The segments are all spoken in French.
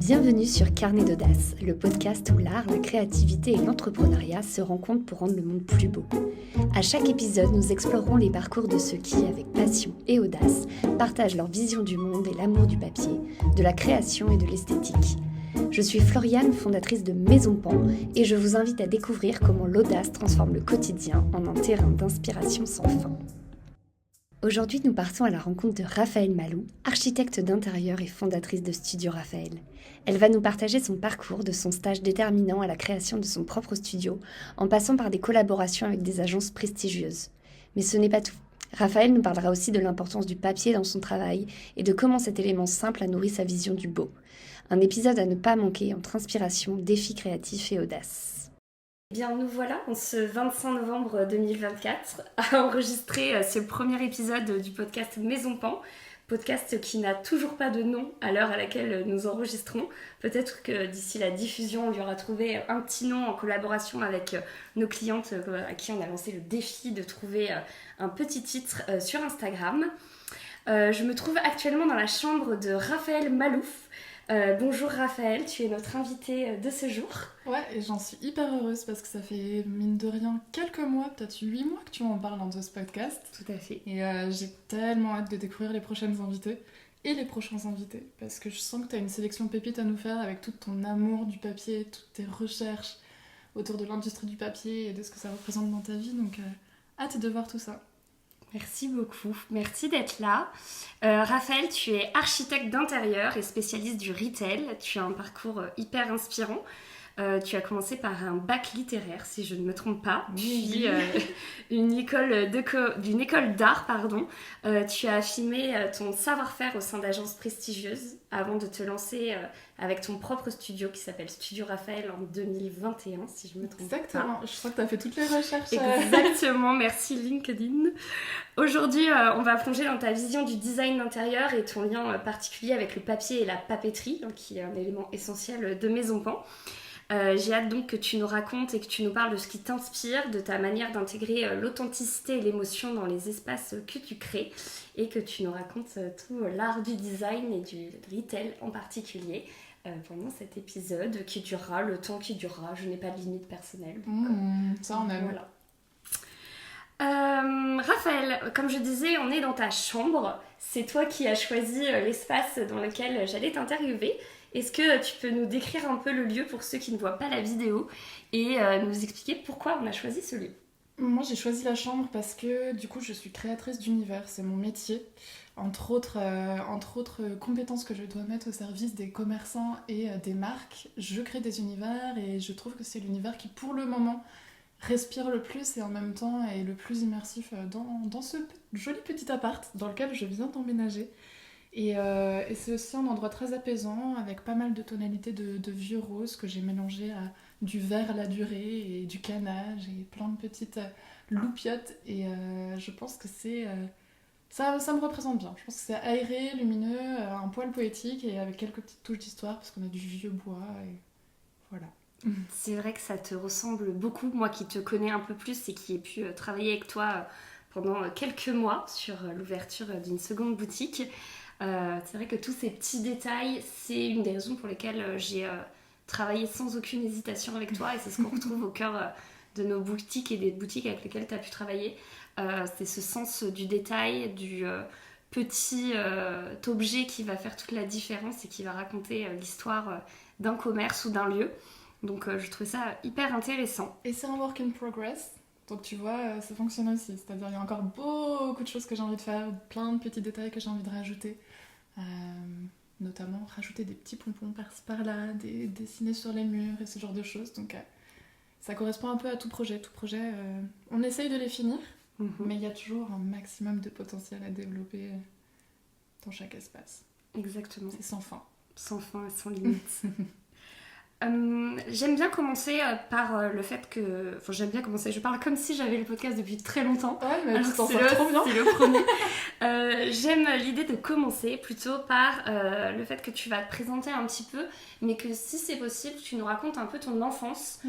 Bienvenue sur Carnet d'Audace, le podcast où l'art, la créativité et l'entrepreneuriat se rencontrent pour rendre le monde plus beau. À chaque épisode, nous explorerons les parcours de ceux qui, avec passion et audace, partagent leur vision du monde et l'amour du papier, de la création et de l'esthétique. Je suis Floriane, fondatrice de Maison Pan, et je vous invite à découvrir comment l'audace transforme le quotidien en un terrain d'inspiration sans fin. Aujourd'hui, nous partons à la rencontre de Raphaëlle Malou, architecte d'intérieur et fondatrice de Studio Raphaël. Elle va nous partager son parcours de son stage déterminant à la création de son propre studio, en passant par des collaborations avec des agences prestigieuses. Mais ce n'est pas tout. Raphaëlle nous parlera aussi de l'importance du papier dans son travail et de comment cet élément simple a nourri sa vision du beau. Un épisode à ne pas manquer entre inspiration, défis créatifs et audace. Bien, nous voilà, en ce 25 novembre 2024, à enregistrer ce premier épisode du podcast Maison Pan, podcast qui n'a toujours pas de nom à l'heure à laquelle nous enregistrons. Peut-être que d'ici la diffusion, on lui aura trouvé un petit nom en collaboration avec nos clientes à qui on a lancé le défi de trouver un petit titre sur Instagram. Je me trouve actuellement dans la chambre de Raphaëlle Malouf. Bonjour Raphaëlle, tu es notre invitée de ce jour. Ouais, et j'en suis hyper heureuse parce que ça fait, mine de rien, quelques mois, peut-être 8 mois que tu m'en parles dans ce podcast. Tout à fait. Et j'ai tellement hâte de découvrir les prochaines invitées et les prochains invités parce que je sens que tu as une sélection pépite à nous faire avec tout ton amour du papier, toutes tes recherches autour de l'industrie du papier et de ce que ça représente dans ta vie, donc hâte de voir tout ça. Merci beaucoup, merci d'être là. Raphaëlle, tu es architecte d'intérieur et spécialiste du retail. Tu as un parcours hyper inspirant. Tu as commencé par un bac littéraire, si je ne me trompe pas, puis d'une école d'art, pardon. Tu as affiné ton savoir-faire au sein d'agences prestigieuses avant de te lancer avec ton propre studio qui s'appelle Studio Raphaël en 2021, si je ne me trompe pas. Exactement, je crois que tu as fait toutes les recherches. Exactement, merci LinkedIn. Aujourd'hui, on va plonger dans ta vision du design d'intérieur et ton lien particulier avec le papier et la papeterie, qui est un élément essentiel de Maison Pan. J'ai hâte donc que tu nous racontes et que tu nous parles de ce qui t'inspire, de ta manière d'intégrer l'authenticité et l'émotion dans les espaces que tu crées et que tu nous racontes tout l'art du design et du retail en particulier pendant cet épisode qui durera le temps qui durera. Je n'ai pas de limite personnelle. Ça on aime. Voilà. Raphaëlle, comme je disais, on est dans ta chambre. C'est toi qui as choisi l'espace dans lequel j'allais t'interviewer. Est-ce que tu peux nous décrire un peu le lieu pour ceux qui ne voient pas la vidéo et nous expliquer pourquoi on a choisi ce lieu ? Moi j'ai choisi la chambre parce que du coup je suis créatrice d'univers, c'est mon métier. Entre autres compétences que je dois mettre au service des commerçants et des marques, je crée des univers et je trouve que c'est l'univers qui pour le moment respire le plus et en même temps est le plus immersif dans ce joli petit appart dans lequel je viens d'emménager. Et c'est aussi un endroit très apaisant avec pas mal de tonalités de vieux rose que j'ai mélangé à du vert à la durée et du canage et plein de petites loupiottes et je pense que ça me représente bien. Je pense que c'est aéré, lumineux, un poil poétique et avec quelques petites touches d'histoire parce qu'on a du vieux bois et voilà. C'est vrai que ça te ressemble beaucoup, moi qui te connais un peu plus et qui ai pu travailler avec toi pendant quelques mois sur l'ouverture d'une seconde boutique. C'est vrai que tous ces petits détails, c'est une des raisons pour lesquelles j'ai travaillé sans aucune hésitation avec toi et c'est ce qu'on retrouve au cœur de nos boutiques et des boutiques avec lesquelles tu as pu travailler. C'est ce sens du détail, du petit objet qui va faire toute la différence et qui va raconter l'histoire d'un commerce ou d'un lieu. Donc je trouvais ça hyper intéressant. Et c'est un work in progress. Donc tu vois, ça fonctionne aussi. C'est-à-dire il y a encore beaucoup de choses que j'ai envie de faire, plein de petits détails que j'ai envie de rajouter. Notamment rajouter des petits pompons par-ci par-là, dessiner sur les murs et ce genre de choses. Donc ça correspond un peu à tout projet. Tout projet, on essaye de les finir, mais il y a toujours un maximum de potentiel à développer dans chaque espace. Exactement. C'est sans fin. Sans fin et sans limite. J'aime bien commencer par le fait que... Enfin, j'aime bien commencer, je parle comme si j'avais le podcast depuis très longtemps. Ouais, mais tu t'en sors trop bien. C'est le premier. J'aime l'idée de commencer plutôt par le fait que tu vas te présenter un petit peu, mais que si c'est possible, tu nous racontes un peu ton enfance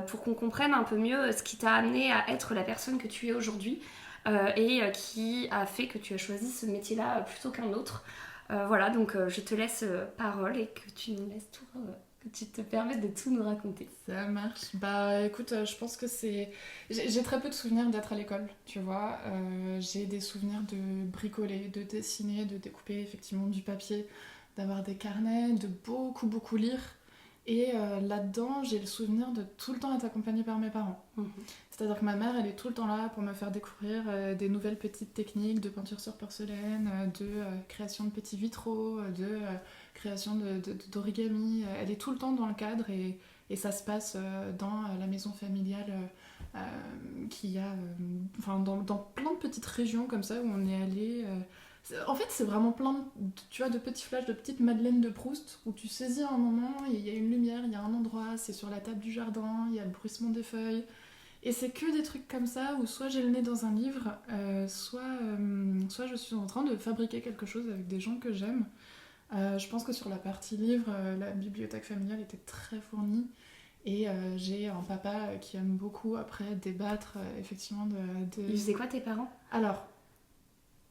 pour qu'on comprenne un peu mieux ce qui t'a amené à être la personne que tu es aujourd'hui et qui a fait que tu as choisi ce métier-là plutôt qu'un autre. Voilà, donc je te laisse parole et que tu nous laisses tout, que tu te permettes de tout nous raconter. Ça marche. Bah écoute, je pense que c'est... J'ai très peu de souvenirs d'être à l'école, tu vois. J'ai des souvenirs de bricoler, de dessiner, de découper effectivement du papier, d'avoir des carnets, de beaucoup lire. Et là-dedans, j'ai le souvenir de tout le temps être accompagnée par mes parents. C'est-à-dire que ma mère, elle est tout le temps là pour me faire découvrir des nouvelles petites techniques de peinture sur porcelaine, de création de petits vitraux, de création d'origami. Elle est tout le temps dans le cadre et ça se passe dans la maison familiale qui a dans plein de petites régions comme ça où on est allé. En fait, c'est vraiment plein tu vois, de petits flashs, de petites madeleines de Proust où tu saisis un moment, il y a une lumière, il y a un endroit, c'est sur la table du jardin, il y a le bruissement des feuilles. Et c'est que des trucs comme ça où soit j'ai le nez dans un livre, soit je suis en train de fabriquer quelque chose avec des gens que j'aime. Je pense que sur la partie livre, la bibliothèque familiale était très fournie. Et j'ai un papa qui aime beaucoup après débattre effectivement de... Ils faisaient quoi tes parents ? Alors,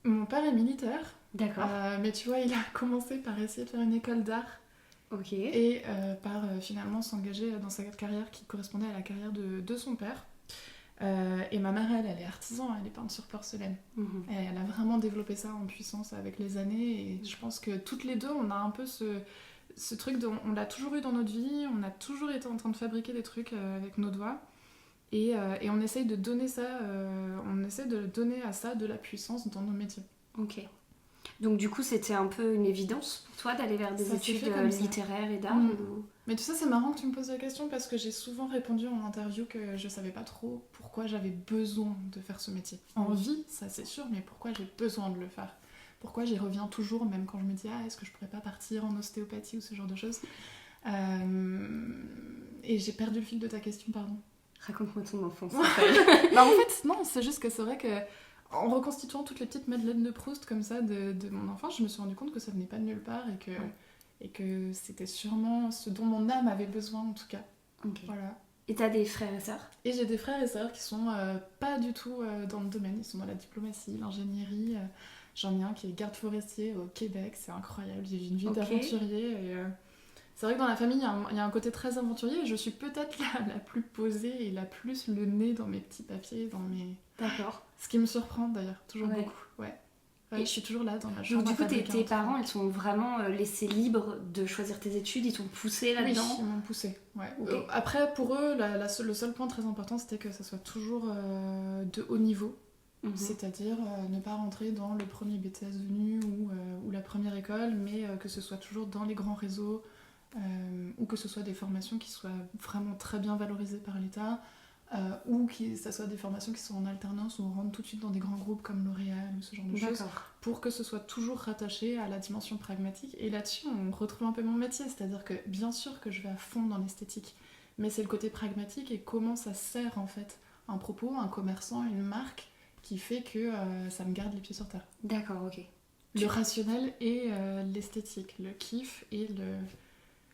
mon père est militaire. D'accord. Mais tu vois, il a commencé par essayer de faire une école d'art. Ok. Et par finalement s'engager dans sa carrière qui correspondait à la carrière de son père. Et ma mère, elle est artisan, elle est peinte sur porcelaine. Et elle a vraiment développé ça en puissance avec les années. Et je pense que toutes les deux, on a un peu ce truc, on l'a toujours eu dans notre vie, on a toujours été en train de fabriquer des trucs avec nos doigts. Et on essaye de donner ça, on essaie de donner à ça de la puissance dans nos métiers. Ok. Donc du coup, c'était un peu une évidence pour toi d'aller vers des études littéraires et d'art ou... Mais tu sais, c'est marrant que tu me poses la question parce que j'ai souvent répondu en interview que je savais pas trop pourquoi j'avais besoin de faire ce métier. Envie, ça c'est sûr, mais pourquoi j'ai besoin de le faire ? Pourquoi j'y reviens toujours, même quand je me dis « Ah, est-ce que je pourrais pas partir en ostéopathie » ou ce genre de choses. Et j'ai perdu le fil de ta question, pardon. Raconte-moi ton enfance. Bah en fait, non, c'est juste que c'est vrai que en reconstituant toutes les petites madeleines de Proust comme ça de mon enfance, je me suis rendu compte que ça venait pas de nulle part et que c'était sûrement ce dont mon âme avait besoin en tout cas. Okay. Voilà. Et t'as des frères et sœurs ? Et j'ai des frères et sœurs qui sont pas du tout dans le domaine, ils sont dans la diplomatie, l'ingénierie. J'en ai un qui est garde forestier au Québec, c'est incroyable, il vit une vie d'aventurier. Et, c'est vrai que dans la famille, il y a un côté très aventurier et je suis peut-être la plus posée et la plus le nez dans mes petits papiers, dans mes... D'accord. Ce qui me surprend d'ailleurs, toujours beaucoup. Ouais. Et je suis toujours là dans ma chambre. Donc du coup, tes parents, ils t'ont vraiment laissé libre de choisir tes études, ils t'ont poussé là-dedans ? Oui, ils m'ont poussé. Ouais. Okay. Après, pour eux, le seul point très important, c'était que ça soit toujours de haut niveau. C'est-à-dire ne pas rentrer dans le premier BTS venu ou la première école, mais que ce soit toujours dans les grands réseaux, ou que ce soit des formations qui soient vraiment très bien valorisées par l'État, ou que ça soit des formations qui sont en alternance où on rentre tout de suite dans des grands groupes comme L'Oréal ou ce genre de choses, pour que ce soit toujours rattaché à la dimension pragmatique. Et là-dessus, on retrouve un peu mon métier, c'est-à-dire que bien sûr que je vais à fond dans l'esthétique, mais c'est le côté pragmatique et comment ça sert en fait un propos, un commerçant, une marque, qui fait que ça me garde les pieds sur terre. D'accord, ok. Le rationnel et l'esthétique, le kiff et le...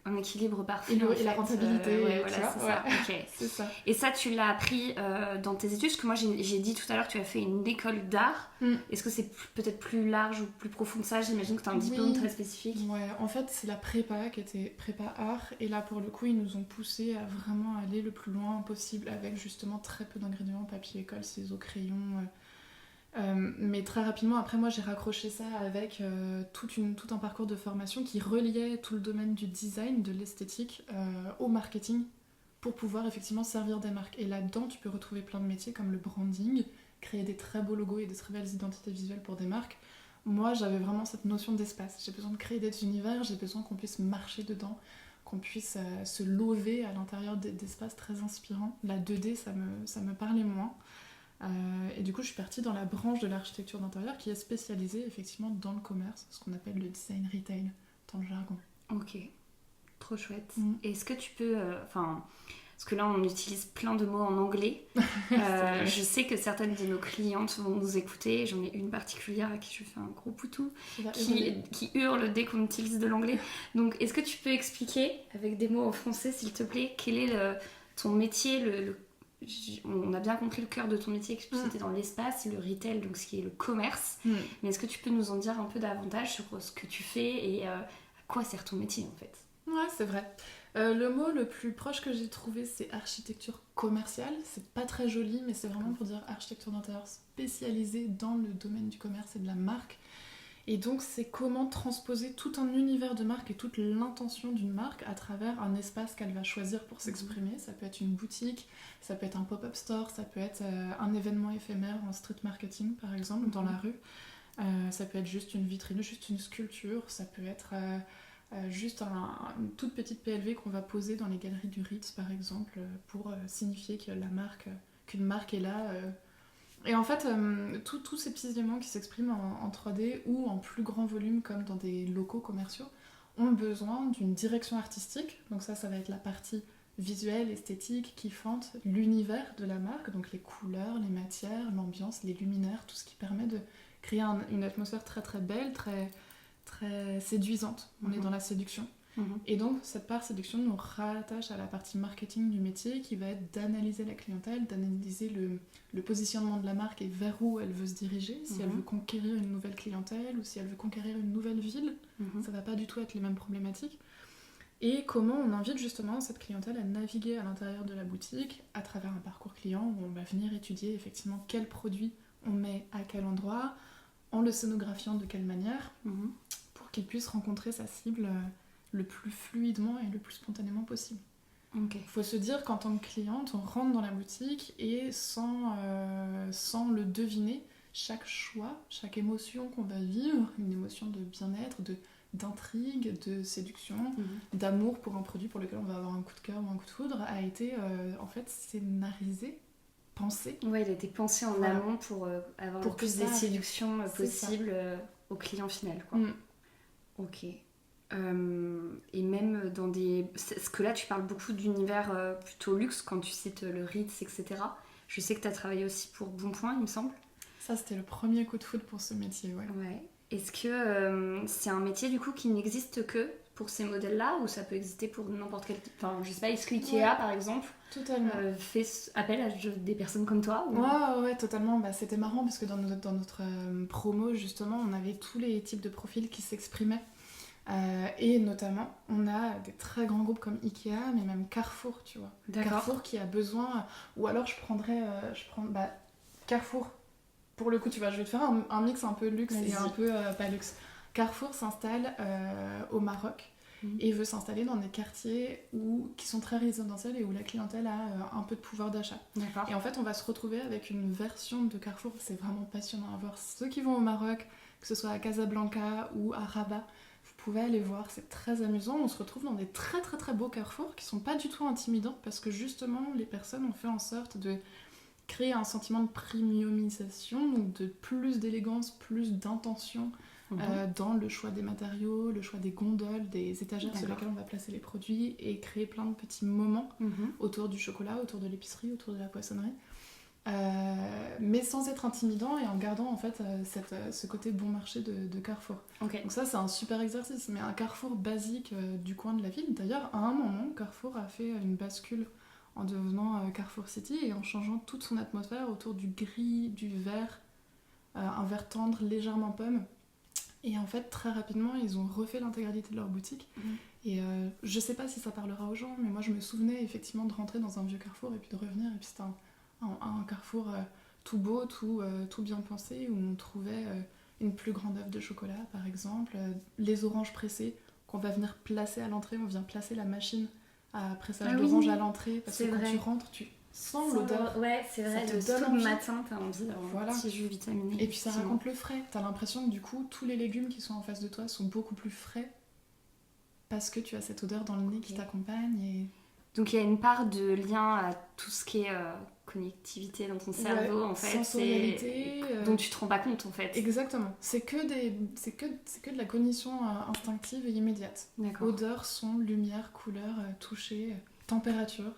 Un équilibre parfait. Et la rentabilité. Voilà, c'est ça. Okay. C'est ça. Et ça, tu l'as appris dans tes études ? Parce que moi, j'ai dit tout à l'heure que tu as fait une école d'art. Est-ce que c'est peut-être plus large ou plus profond que ça ? J'imagine que tu as un diplôme très spécifique. Ouais, en fait, c'est la prépa qui était prépa art. Et là, pour le coup, ils nous ont poussé à vraiment aller le plus loin possible avec justement très peu d'ingrédients, papier, colle, ciseaux, crayons... mais très rapidement, après moi j'ai raccroché ça avec tout un parcours de formation qui reliait tout le domaine du design, de l'esthétique au marketing pour pouvoir effectivement servir des marques. Et là-dedans, tu peux retrouver plein de métiers comme le branding, créer des très beaux logos et des très belles identités visuelles pour des marques. Moi, j'avais vraiment cette notion d'espace. J'ai besoin de créer des univers, j'ai besoin qu'on puisse marcher dedans, qu'on puisse se lever à l'intérieur d'espaces très inspirants. La 2D, ça me parlait moins. Et du coup, je suis partie dans la branche de l'architecture d'intérieur qui est spécialisée effectivement dans le commerce, ce qu'on appelle le design retail dans le jargon. Ok, trop chouette. Est-ce que tu peux... parce que là, on utilise plein de mots en anglais. Je sais que certaines de nos clientes vont nous écouter. J'en ai une particulière à qui je fais un gros poutou qui hurle dès qu'on utilise de l'anglais. Donc, est-ce que tu peux expliquer avec des mots en français, s'il te plaît, quel est ton métier, on a bien compris le cœur de ton métier, que c'était dans l'espace, le retail, donc ce qui est le commerce. Mais est-ce que tu peux nous en dire un peu davantage sur ce que tu fais et à quoi sert ton métier en fait? Ouais, c'est vrai. Le mot le plus proche que j'ai trouvé, c'est architecture commerciale. C'est pas très joli, mais c'est vraiment pour dire architecture d'intérieur spécialisée dans le domaine du commerce et de la marque. Et donc, c'est comment transposer tout un univers de marque et toute l'intention d'une marque à travers un espace qu'elle va choisir pour s'exprimer. Ça peut être une boutique, ça peut être un pop-up store, ça peut être un événement éphémère en street marketing, par exemple, dans la rue. Ça peut être juste une vitrine, juste une sculpture, ça peut être juste une toute petite PLV qu'on va poser dans les galeries du Ritz, par exemple, pour signifier que qu'une marque est là. Et en fait, tous ces petits éléments qui s'expriment en 3D ou en plus grand volume, comme dans des locaux commerciaux, ont besoin d'une direction artistique. Donc ça va être la partie visuelle, esthétique, kiffante, l'univers de la marque, donc les couleurs, les matières, l'ambiance, les luminaires, tout ce qui permet de créer une atmosphère très très belle, très, très séduisante. On est dans la séduction. Et donc cette part séduction nous rattache à la partie marketing du métier qui va être d'analyser la clientèle, d'analyser le positionnement de la marque et vers où elle veut se diriger, si elle veut conquérir une nouvelle clientèle ou si elle veut conquérir une nouvelle ville. Ça va pas du tout être les mêmes problématiques. Et comment on invite justement cette clientèle à naviguer à l'intérieur de la boutique à travers un parcours client où on va venir étudier effectivement quel produit on met à quel endroit, en le scénographiant de quelle manière, pour qu'il puisse rencontrer sa cible le plus fluidement et le plus spontanément possible. Il faut se dire qu'en tant que cliente, on rentre dans la boutique et sans le deviner, chaque choix, chaque émotion qu'on va vivre, une émotion de bien-être, d'intrigue, de séduction, d'amour pour un produit pour lequel on va avoir un coup de cœur ou un coup de foudre, a été en fait scénarisé, pensé. Ouais, il a été pensé en amont pour avoir le plus de séduction possible au client final, quoi. Ok. Et même dans des... Parce que là, tu parles beaucoup d'univers plutôt luxe quand tu cites le Ritz, etc. Je sais que tu as travaillé aussi pour Bonpoint, il me semble. Ça, c'était le premier coup de foudre pour ce métier, ouais. Est-ce que c'est un métier, du coup, qui n'existe que pour ces modèles-là ou ça peut exister pour n'importe quel... Enfin, je sais pas, est-ce que Ikea, par exemple, fait appel à des personnes comme toi ou... Ouais, totalement. Bah, c'était marrant parce que dans notre promo, justement, on avait tous les types de profils qui s'exprimaient. Et notamment, on a des très grands groupes comme Ikea, mais même Carrefour, tu vois. D'accord. Carrefour qui a besoin... Ou alors, Carrefour. Pour le coup, tu vois, je vais te faire un mix un peu luxe et un peu pas luxe. Carrefour s'installe au Maroc et veut s'installer dans des quartiers qui sont très résidentiels et où la clientèle a un peu de pouvoir d'achat. D'accord. Et en fait, on va se retrouver avec une version de Carrefour, c'est vraiment passionnant à voir. Ceux qui vont au Maroc, que ce soit à Casablanca ou à Rabat, vous pouvez aller voir, c'est très amusant. On se retrouve dans des très très très beaux carrefours qui sont pas du tout intimidants parce que justement, les personnes ont fait en sorte de créer un sentiment de premiumisation, donc de plus d'élégance, plus d'intention dans le choix des matériaux, le choix des gondoles, des étagères sur lesquelles on va placer les produits et créer plein de petits moments autour du chocolat, autour de l'épicerie, autour de la poissonnerie. Mais sans être intimidant et en gardant en fait ce côté bon marché de Carrefour. Donc ça c'est un super exercice, mais un Carrefour basique du coin de la ville. D'ailleurs à un moment Carrefour a fait une bascule en devenant Carrefour City et en changeant toute son atmosphère autour du gris, du vert, un vert tendre légèrement pomme. Et en fait très rapidement ils ont refait l'intégralité de leur boutique. Et je sais pas si ça parlera aux gens, mais moi je me souvenais effectivement de rentrer dans un vieux Carrefour et puis de revenir et puis c'était un Carrefour tout beau, tout bien pensé, où on trouvait une plus grande œuvre de chocolat, par exemple, les oranges pressées qu'on va venir placer à l'entrée. On vient placer la machine à pressage d'orange à l'entrée, parce que quand tu rentres, tu sens l'odeur. Ouais, c'est vrai, le matin, t'as envie d'avoir un petit jus vitaminé. Et puis ça raconte le frais. T'as l'impression que du coup, tous les légumes qui sont en face de toi sont beaucoup plus frais, parce que tu as cette odeur dans le nez qui t'accompagne. Et... Donc il y a une part de lien à tout ce qui est connectivité dans ton cerveau, en fait, sensorialité, dont tu te rends pas compte en fait. Exactement. C'est que de la cognition instinctive et immédiate. D'accord. Odeur, son, lumière, couleur, toucher, température.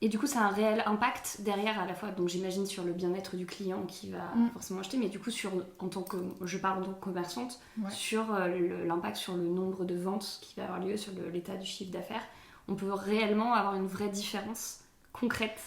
Et du coup, ça a un réel impact derrière à la fois, donc j'imagine sur le bien-être du client qui va forcément acheter, mais du coup, je parle en tant que commerçante, sur l'impact sur le nombre de ventes qui va avoir lieu, sur l'état du chiffre d'affaires. On peut réellement avoir une vraie différence concrète.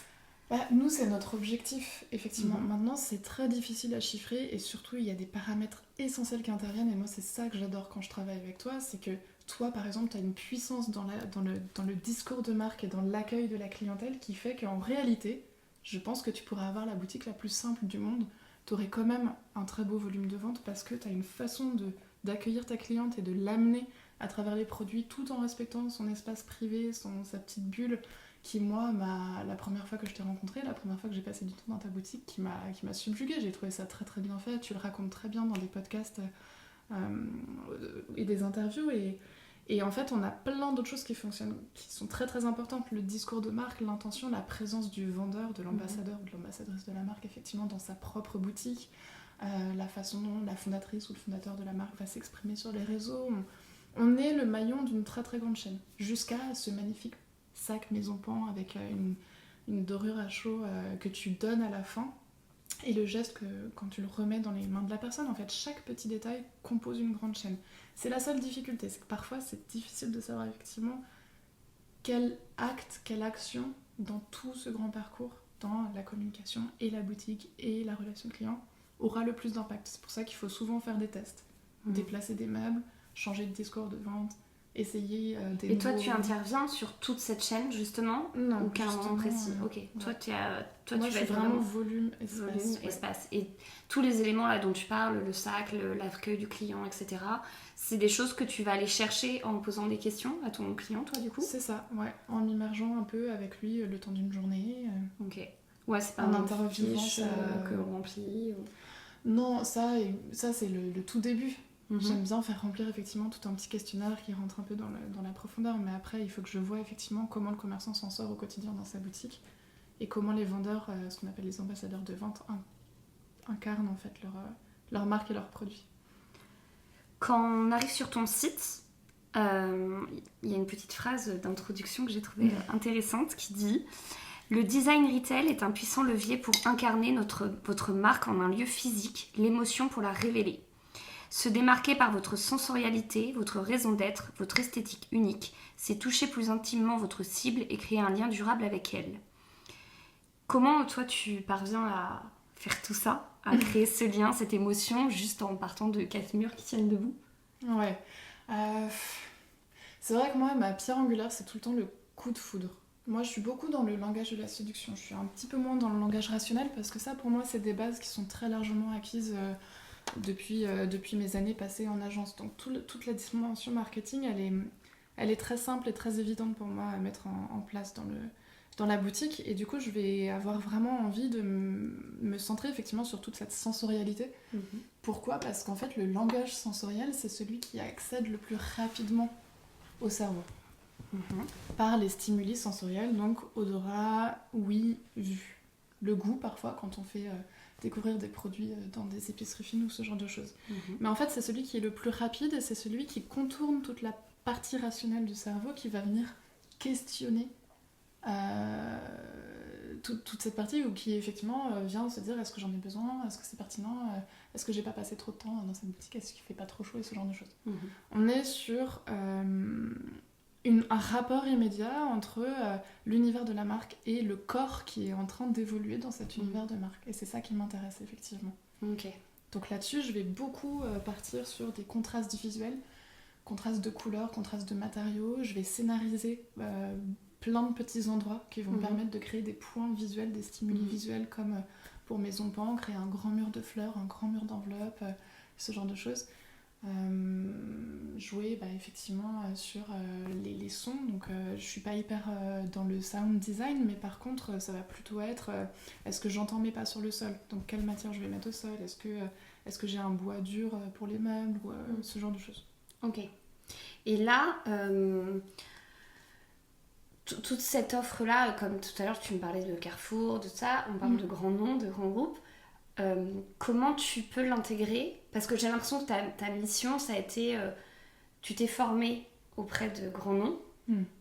Nous, c'est notre objectif, effectivement. Mhm. Maintenant, c'est très difficile à chiffrer et surtout, il y a des paramètres essentiels qui interviennent. Et moi, c'est ça que j'adore quand je travaille avec toi. C'est que toi, par exemple, tu as une puissance dans le discours de marque et dans l'accueil de la clientèle qui fait qu'en réalité, je pense que tu pourrais avoir la boutique la plus simple du monde. Tu aurais quand même un très beau volume de vente parce que tu as une façon d'accueillir ta cliente et de l'amener à travers les produits tout en respectant son espace privé, sa petite bulle qui, moi, la première fois que je t'ai rencontré, la première fois que j'ai passé du temps dans ta boutique, qui m'a subjuguée. J'ai trouvé ça très très bien fait. Tu le racontes très bien dans des podcasts et des interviews. Et en fait, on a plein d'autres choses qui fonctionnent, qui sont très très importantes. Le discours de marque, l'intention, la présence du vendeur, de l'ambassadeur ou de l'ambassadrice de la marque, effectivement, dans sa propre boutique. La façon dont la fondatrice ou le fondateur de la marque va s'exprimer sur les réseaux. On est le maillon d'une très très grande chaîne. Jusqu'à ce magnifique sac maison pan avec une dorure à chaud que tu donnes à la fin et le geste que quand tu le remets dans les mains de la personne, en fait chaque petit détail compose une grande chaîne. C'est la seule difficulté, c'est que parfois c'est difficile de savoir effectivement quel acte, quelle action dans tout ce grand parcours, dans la communication et la boutique et la relation client aura le plus d'impact. C'est pour ça qu'il faut souvent faire des tests, déplacer des meubles, changer de discours de vente, essayer des Et toi, nouveaux... tu interviens sur toute cette chaîne, justement, Non, ou qu'à un moment précis? Ok, ouais. toi, Moi, tu je vas suis être vraiment volume, espace. volume, Ouais. espace. Et tous les éléments là dont tu parles, le sac, l'accueil du client, etc., c'est des choses que tu vas aller chercher en posant des questions à ton client, toi, du coup? C'est ça, ouais. En m'immergeant un peu avec lui le temps d'une journée. Ok. Ouais, c'est pas En un interviewant fiche que l'on remplit. Non, ça c'est le tout début. Mhm. J'aime bien faire remplir effectivement tout un petit questionnaire qui rentre un peu dans la profondeur, mais après il faut que je vois effectivement comment le commerçant s'en sort au quotidien dans sa boutique et comment les vendeurs, ce qu'on appelle les ambassadeurs de vente, incarnent en fait leur marque et leurs produits. Quand on arrive sur ton site, il y a une petite phrase d'introduction que j'ai trouvée intéressante qui dit « Le design retail est un puissant levier pour incarner votre marque en un lieu physique, l'émotion pour la révéler. Se démarquer par votre sensorialité, votre raison d'être, votre esthétique unique, c'est toucher plus intimement votre cible et créer un lien durable avec elle. » Comment toi tu parviens à faire tout ça, à créer ce lien, cette émotion, juste en partant de 4 murs qui tiennent debout? Ouais. C'est vrai que moi, ma pierre angulaire, c'est tout le temps le coup de foudre. Moi, je suis beaucoup dans le langage de la séduction. Je suis un petit peu moins dans le langage rationnel parce que ça, pour moi, c'est des bases qui sont très largement acquises depuis mes années passées en agence. Donc, toute la dimension marketing, elle est très simple et très évidente pour moi à mettre en place dans la boutique. Et du coup, je vais avoir vraiment envie de me centrer effectivement sur toute cette sensorialité. Pourquoi ? Parce qu'en fait, le langage sensoriel, c'est celui qui accède le plus rapidement au cerveau. Par les stimuli sensoriels, donc odorat, ouïe, vue. Le goût, parfois, quand on fait découvrir des produits dans des épiceries fines ou ce genre de choses. Mais en fait, c'est celui qui est le plus rapide et c'est celui qui contourne toute la partie rationnelle du cerveau qui va venir questionner toute cette partie ou qui effectivement vient se dire est-ce que j'en ai besoin, est-ce que c'est pertinent, est-ce que j'ai pas passé trop de temps dans cette boutique, est-ce qu'il fait pas trop chaud et ce genre de choses. On est sur un rapport immédiat entre l'univers de la marque et le corps qui est en train d'évoluer dans cet univers de marque. Et c'est ça qui m'intéresse effectivement. Ok. Donc là-dessus, je vais beaucoup partir sur des contrastes visuels, contrastes de couleurs, contrastes de matériaux. Je vais scénariser plein de petits endroits qui vont me permettre de créer des points visuels, des stimuli visuels comme pour Maison Pan, créer un grand mur de fleurs, un grand mur d'enveloppes, ce genre de choses. Jouer effectivement sur les sons, donc je suis pas hyper dans le sound design, mais par contre ça va plutôt être est-ce que j'entends mes pas sur le sol, donc quelle matière je vais mettre au sol, est-ce que j'ai un bois dur pour les meubles ou ce genre de choses. Ok. Et là toute cette offre-là, comme tout à l'heure tu me parlais de Carrefour, de ça, on parle de grands noms, de grands groupes. Comment tu peux l'intégrer? Parce que j'ai l'impression que ta mission, ça a été... tu t'es formée auprès de grands noms.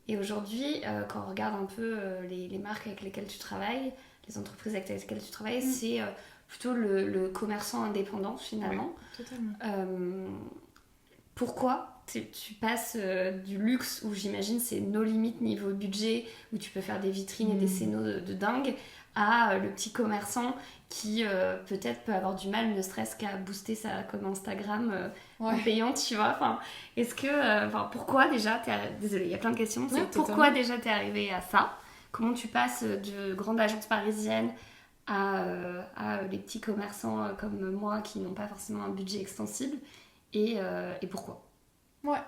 Et aujourd'hui, quand on regarde un peu les marques avec lesquelles tu travailles, les entreprises avec lesquelles tu travailles, c'est plutôt le commerçant indépendant, finalement. Ouais, totalement. Pourquoi tu passes du luxe, où j'imagine c'est nos limites niveau budget, où tu peux faire des vitrines et des scénos de dingue, à le petit commerçant qui peut-être peut avoir du mal, ne serait-ce qu'à booster sa com Instagram en payant, tu vois. Enfin, est-ce que, pourquoi déjà désolée, il y a plein de questions. C'est pourquoi déjà t'es arrivée à ça? Comment tu passes de grande agence parisienne à les petits commerçants comme moi qui n'ont pas forcément un budget extensible et pourquoi? Ouais.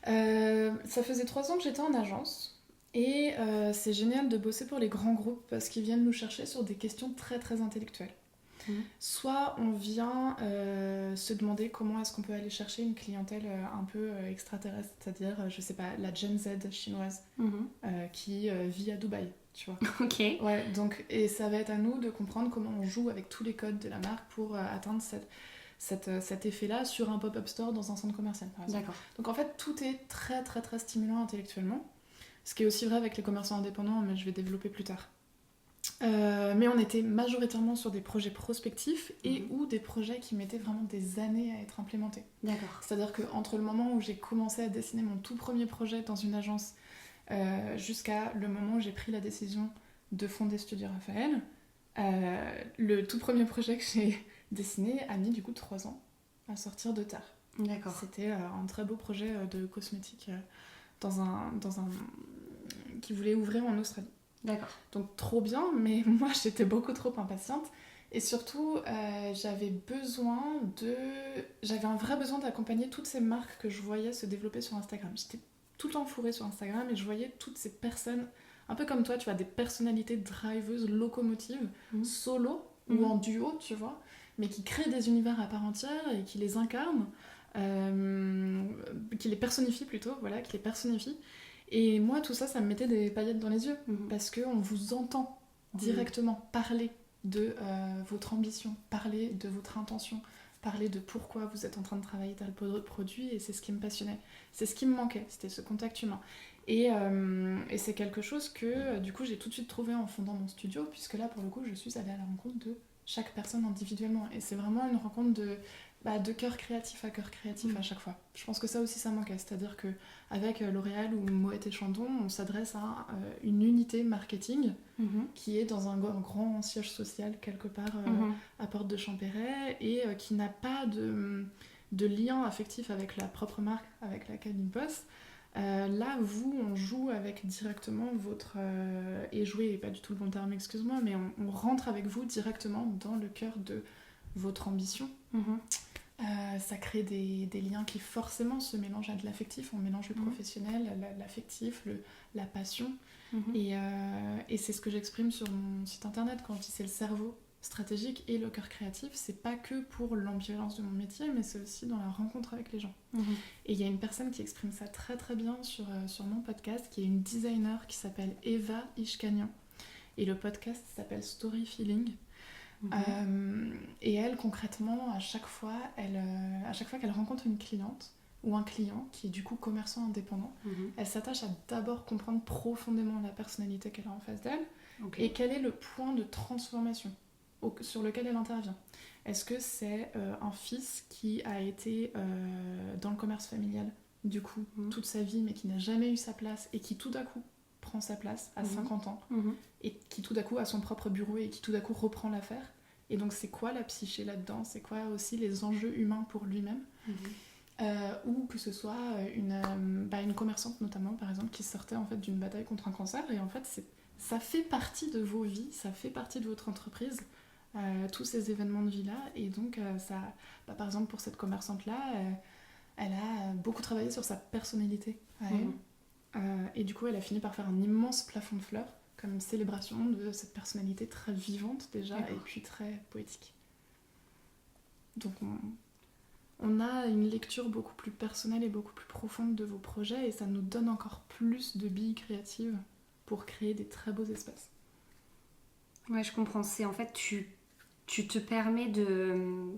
Ça faisait 3 ans que j'étais en agence et c'est génial de bosser pour les grands groupes parce qu'ils viennent nous chercher sur des questions très très intellectuelles. Soit on vient se demander comment est-ce qu'on peut aller chercher une clientèle un peu extraterrestre, c'est-à-dire, je sais pas, la Gen Z chinoise qui vit à Dubaï, tu vois. Ok. Ouais, donc, et ça va être à nous de comprendre comment on joue avec tous les codes de la marque pour atteindre cet effet-là sur un pop-up store dans un centre commercial, par exemple. D'accord. Donc en fait, tout est très très très stimulant intellectuellement, ce qui est aussi vrai avec les commerçants indépendants, mais je vais développer plus tard. Mais on était majoritairement sur des projets prospectifs et ou des projets qui mettaient vraiment des années à être implémentés. D'accord. C'est-à-dire qu'entre le moment où j'ai commencé à dessiner mon tout premier projet dans une agence jusqu'à le moment où j'ai pris la décision de fonder Studio Raphaël, le tout premier projet que j'ai dessiné a mis du coup 3 ans à sortir de terre. D'accord. C'était un très beau projet de cosmétique dans un qui voulait ouvrir en Australie. D'accord. Donc trop bien, mais moi j'étais beaucoup trop impatiente. Et surtout, j'avais un vrai besoin d'accompagner toutes ces marques que je voyais se développer sur Instagram. J'étais tout le temps fourrée sur Instagram et je voyais toutes ces personnes, un peu comme toi, tu vois, des personnalités driveuses, locomotives, solo ou en duo, tu vois, mais qui créent des univers à part entière et qui les incarnent, qui les personnifient plutôt, voilà, qui les personnifient. Et moi, tout ça, ça me mettait des paillettes dans les yeux, parce qu'on vous entend directement parler de votre ambition, parler de votre intention, parler de pourquoi vous êtes en train de travailler tel produit, et c'est ce qui me passionnait. C'est ce qui me manquait, c'était ce contact humain. Et c'est quelque chose que, du coup, j'ai tout de suite trouvé en fondant mon studio, puisque là, pour le coup, je suis allée à la rencontre de chaque personne individuellement. Et c'est vraiment une rencontre de cœur créatif à cœur créatif à chaque fois. Je pense que ça aussi, ça manquait. C'est-à-dire qu'avec L'Oréal ou Moët et Chandon, on s'adresse à une unité marketing qui est dans un grand siège social quelque part à Porte de Champéret et qui n'a pas de lien affectif avec la propre marque avec laquelle il bosse. Là, on joue avec directement votre... et jouer n'est pas du tout le bon terme, excuse-moi, mais on rentre avec vous directement dans le cœur de votre ambition. Ça crée des liens qui forcément se mélangent à de l'affectif. On mélange le professionnel, l'affectif, la passion. Et c'est ce que j'exprime sur mon site internet quand je dis c'est le cerveau stratégique et le cœur créatif. C'est pas que pour l'ambivalence de mon métier, mais c'est aussi dans la rencontre avec les gens. Et il y a une personne qui exprime ça très très bien sur mon podcast, qui est une designer qui s'appelle Eva Ishkanian. Et le podcast s'appelle Story Feeling. Et elle, concrètement, à chaque fois qu'elle rencontre une cliente ou un client qui est du coup commerçant indépendant, elle s'attache à d'abord comprendre profondément la personnalité qu'elle a en face d'elle et quel est le point de transformation sur lequel elle intervient. Est-ce que c'est un fils qui a été dans le commerce familial du coup toute sa vie mais qui n'a jamais eu sa place et qui tout d'un coup prend sa place à 50 ans et qui tout d'un coup a son propre bureau et qui tout d'un coup reprend l'affaire. Et donc c'est quoi la psyché là-dedans, c'est quoi aussi les enjeux humains pour lui-même, ou que ce soit une commerçante notamment par exemple qui sortait en fait d'une bataille contre un cancer et en fait ça fait partie de vos vies, ça fait partie de votre entreprise, tous ces événements de vie là, et donc par exemple pour cette commerçante là elle a beaucoup travaillé sur sa personnalité à elle. Et du coup elle a fini par faire un immense plafond de fleurs comme une célébration de cette personnalité très vivante déjà. D'accord. Et puis très poétique. Donc on a une lecture beaucoup plus personnelle et beaucoup plus profonde de vos projets et ça nous donne encore plus de billes créatives pour créer des très beaux espaces. Ouais, je comprends. C'est en fait tu te permets de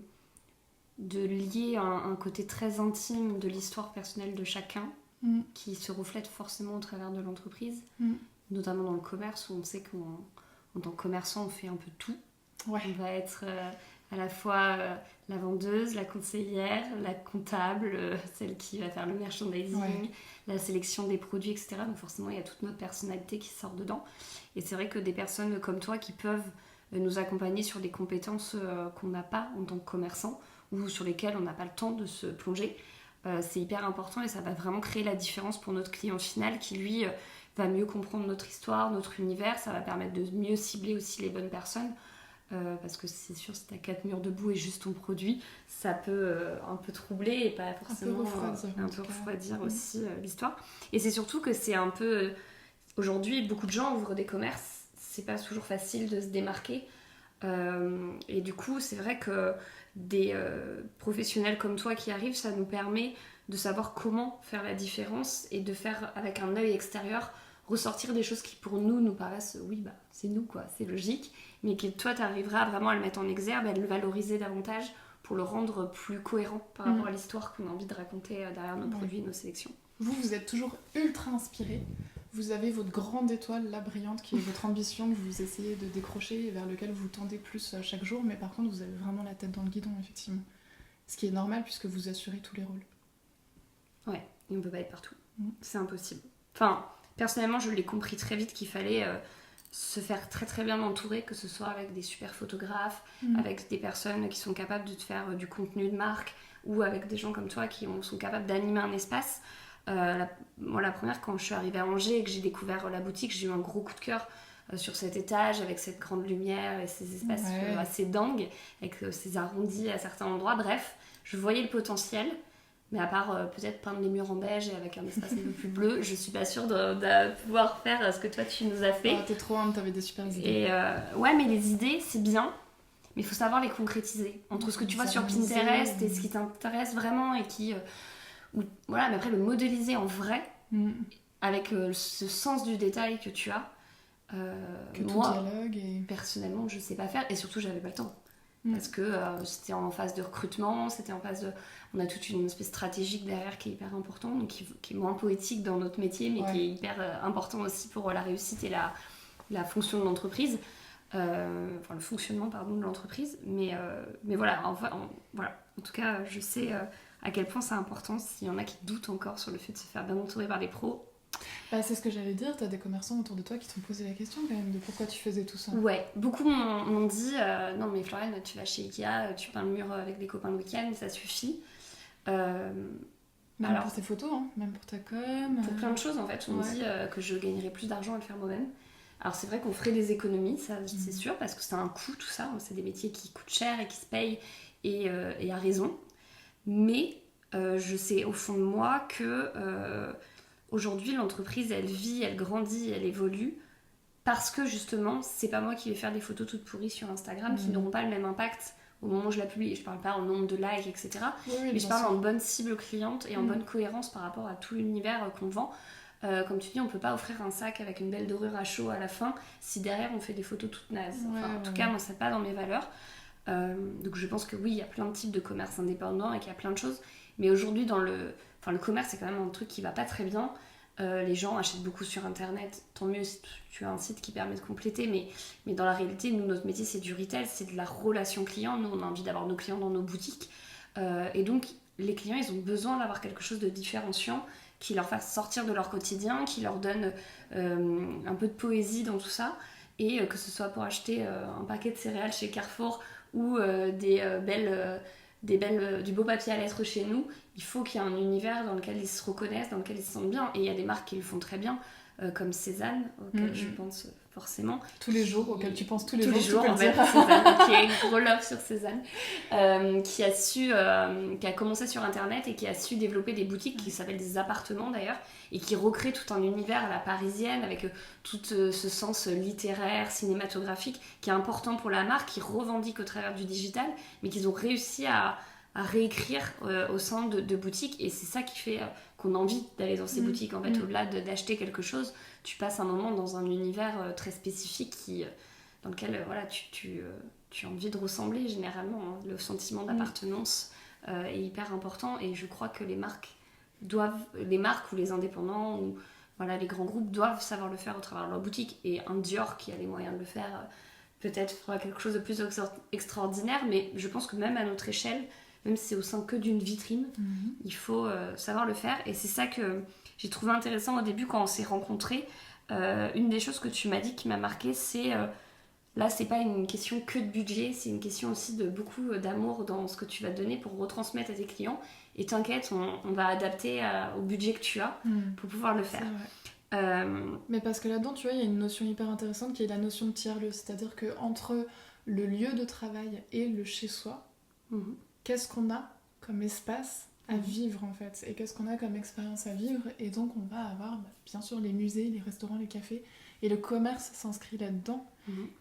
lier un côté très intime de l'histoire personnelle de chacun qui se reflète forcément au travers de l'entreprise. Notamment dans le commerce où on sait qu'en tant que commerçant on fait un peu tout. On va être à la fois la vendeuse, la conseillère, la comptable, celle qui va faire le merchandising, la sélection des produits, etc. Donc forcément, il y a toute notre personnalité qui sort dedans. Et c'est vrai que des personnes comme toi qui peuvent nous accompagner sur des compétences qu'on n'a pas en tant que commerçant ou sur lesquelles on n'a pas le temps de se plonger, c'est hyper important et ça va vraiment créer la différence pour notre client final qui, lui, va mieux comprendre notre histoire, notre univers. Ça va permettre de mieux cibler aussi les bonnes personnes. Parce que c'est sûr, si t'as 4 murs debout et juste ton produit, ça peut un peu troubler et pas forcément un peu refroidir aussi l'histoire. Et c'est surtout que c'est un peu... aujourd'hui, beaucoup de gens ouvrent des commerces, c'est pas toujours facile de se démarquer. Et du coup, c'est vrai que des professionnels comme toi qui arrivent, ça nous permet de savoir comment faire la différence et de faire avec un œil extérieur ressortir des choses qui pour nous paraissent, oui, bah, c'est nous quoi, c'est logique, mais que toi t'arriveras vraiment à le mettre en exergue, à le valoriser davantage pour le rendre plus cohérent par rapport à l'histoire qu'on a envie de raconter derrière nos produits et nos sélections. Vous êtes toujours ultra inspiré. Vous avez votre grande étoile, la brillante, qui est votre ambition que vous essayez de décrocher et vers lequel vous tendez plus chaque jour, mais par contre vous avez vraiment la tête dans le guidon, effectivement. Ce qui est normal puisque vous assurez tous les rôles. Ouais, et on peut pas être partout. C'est impossible. Enfin, personnellement, je l'ai compris très vite qu'il fallait se faire très très bien entourer, que ce soit avec des super photographes, avec des personnes qui sont capables de te faire du contenu de marque, ou avec des gens comme toi qui sont capables d'animer un espace. Moi, la première, quand je suis arrivée à Angers et que j'ai découvert la boutique, j'ai eu un gros coup de cœur sur cet étage, avec cette grande lumière et ces espaces assez dingues, avec ces arrondis à certains endroits. Bref, je voyais le potentiel. Mais à part peut-être peindre les murs en beige et avec un espace un peu plus bleu, je suis pas sûre de pouvoir faire ce que toi tu nous as fait. Oh, t'es trop humble, t'avais des super idées. Et ouais, mais les idées c'est bien, mais il faut savoir les concrétiser. Entre ce que tu vois sur Pinterest et ce qui t'intéresse vraiment et qui. Voilà, mais après le modéliser en vrai, avec ce sens du détail que tu as. Que tout moi, dialogue et... personnellement, je sais pas faire et surtout j'avais pas le temps. Parce que c'était en phase de recrutement, c'était en phase de... On a toute une espèce stratégique derrière qui est hyper important, donc qui est moins poétique dans notre métier, mais qui est hyper important aussi pour la réussite et la fonction de l'entreprise. Enfin, le fonctionnement, pardon, de l'entreprise. Mais voilà, voilà, en tout cas, je sais à quel point c'est important. S'il y en a qui doutent encore sur le fait de se faire bien entourer par des pros, Bah, c'est ce que j'allais dire, t'as des commerçants autour de toi qui t'ont posé la question quand même de pourquoi tu faisais tout ça. Ouais, beaucoup m'ont dit non mais Floriane, tu vas chez Ikea, tu peins le mur avec des copains le week-end, ça suffit. Même pour tes photos, hein, même pour ta com. Pour plein de choses en fait, on me dit que je gagnerais plus d'argent à le faire moi-même. Alors c'est vrai qu'on ferait des économies, ça c'est sûr, parce que c'est un coût tout ça, c'est des métiers qui coûtent cher et qui se payent et à raison. Mais je sais au fond de moi que aujourd'hui l'entreprise elle vit, elle grandit, elle évolue parce que justement c'est pas moi qui vais faire des photos toutes pourries sur Instagram qui n'auront pas le même impact au moment où je la publie. Et je parle pas en nombre de likes, etc. Mais je parle en bonne cible cliente et en bonne cohérence par rapport à tout l'univers qu'on vend. Comme tu dis, on peut pas offrir un sac avec une belle dorure à chaud à la fin si derrière on fait des photos toutes nazes. En tout cas, moi c'est pas dans mes valeurs. Donc je pense que oui, il y a plein de types de commerce indépendants et qu'il y a plein de choses. Mais aujourd'hui, le commerce, c'est quand même un truc qui va pas très bien. Les gens achètent beaucoup sur internet, tant mieux si tu as un site qui permet de compléter, mais dans la réalité, nous, notre métier, c'est du retail, c'est de la relation client. Nous, on a envie d'avoir nos clients dans nos boutiques. Et donc, les clients, ils ont besoin d'avoir quelque chose de différenciant qui leur fasse sortir de leur quotidien, qui leur donne un peu de poésie dans tout ça. Et que ce soit pour acheter un paquet de céréales chez Carrefour ou du beau papier à lettres chez nous, il faut qu'il y ait un univers dans lequel ils se reconnaissent, dans lequel ils se sentent bien. Et il y a des marques qui le font très bien, comme Cézanne, auquel je pense forcément. Tous les jours, auquel tu penses tous les jours, en fait, Cézanne, qui est gros love sur Cézanne, qui a commencé sur internet et qui a su développer des boutiques qui s'appellent des appartements d'ailleurs, et qui recrée tout un univers à la parisienne avec tout ce sens littéraire, cinématographique qui est important pour la marque, qui revendique au travers du digital, mais qu'ils ont réussi à réécrire au sein de boutiques. Et c'est ça qui fait qu'on a envie d'aller dans ces boutiques. En fait, au-delà d'acheter quelque chose, tu passes un moment dans un univers très spécifique dans lequel voilà, tu as envie de ressembler généralement. Hein. Le sentiment d'appartenance est hyper important, et je crois que les marques ou les indépendants ou voilà, les grands groupes doivent savoir le faire au travers de leur boutique. Et un Dior qui a les moyens de le faire peut-être fera quelque chose de plus extraordinaire, mais je pense que même à notre échelle, même si c'est au sein que d'une vitrine, il faut savoir le faire. Et c'est ça que j'ai trouvé intéressant au début quand on s'est rencontrés. Une des choses que tu m'as dit qui m'a marqué, c'est là, c'est pas une question que de budget, c'est une question aussi de beaucoup d'amour dans ce que tu vas donner pour retransmettre à tes clients. Et t'inquiète, on va adapter au budget que tu as pour pouvoir le faire. Mais parce que là-dedans, tu vois, il y a une notion hyper intéressante qui est la notion de tiers-lieu. C'est-à-dire qu'entre le lieu de travail et le chez-soi, qu'est-ce qu'on a comme espace à vivre en fait, et qu'est-ce qu'on a comme expérience à vivre, et donc on va avoir bien sûr les musées, les restaurants, les cafés, et le commerce s'inscrit là-dedans.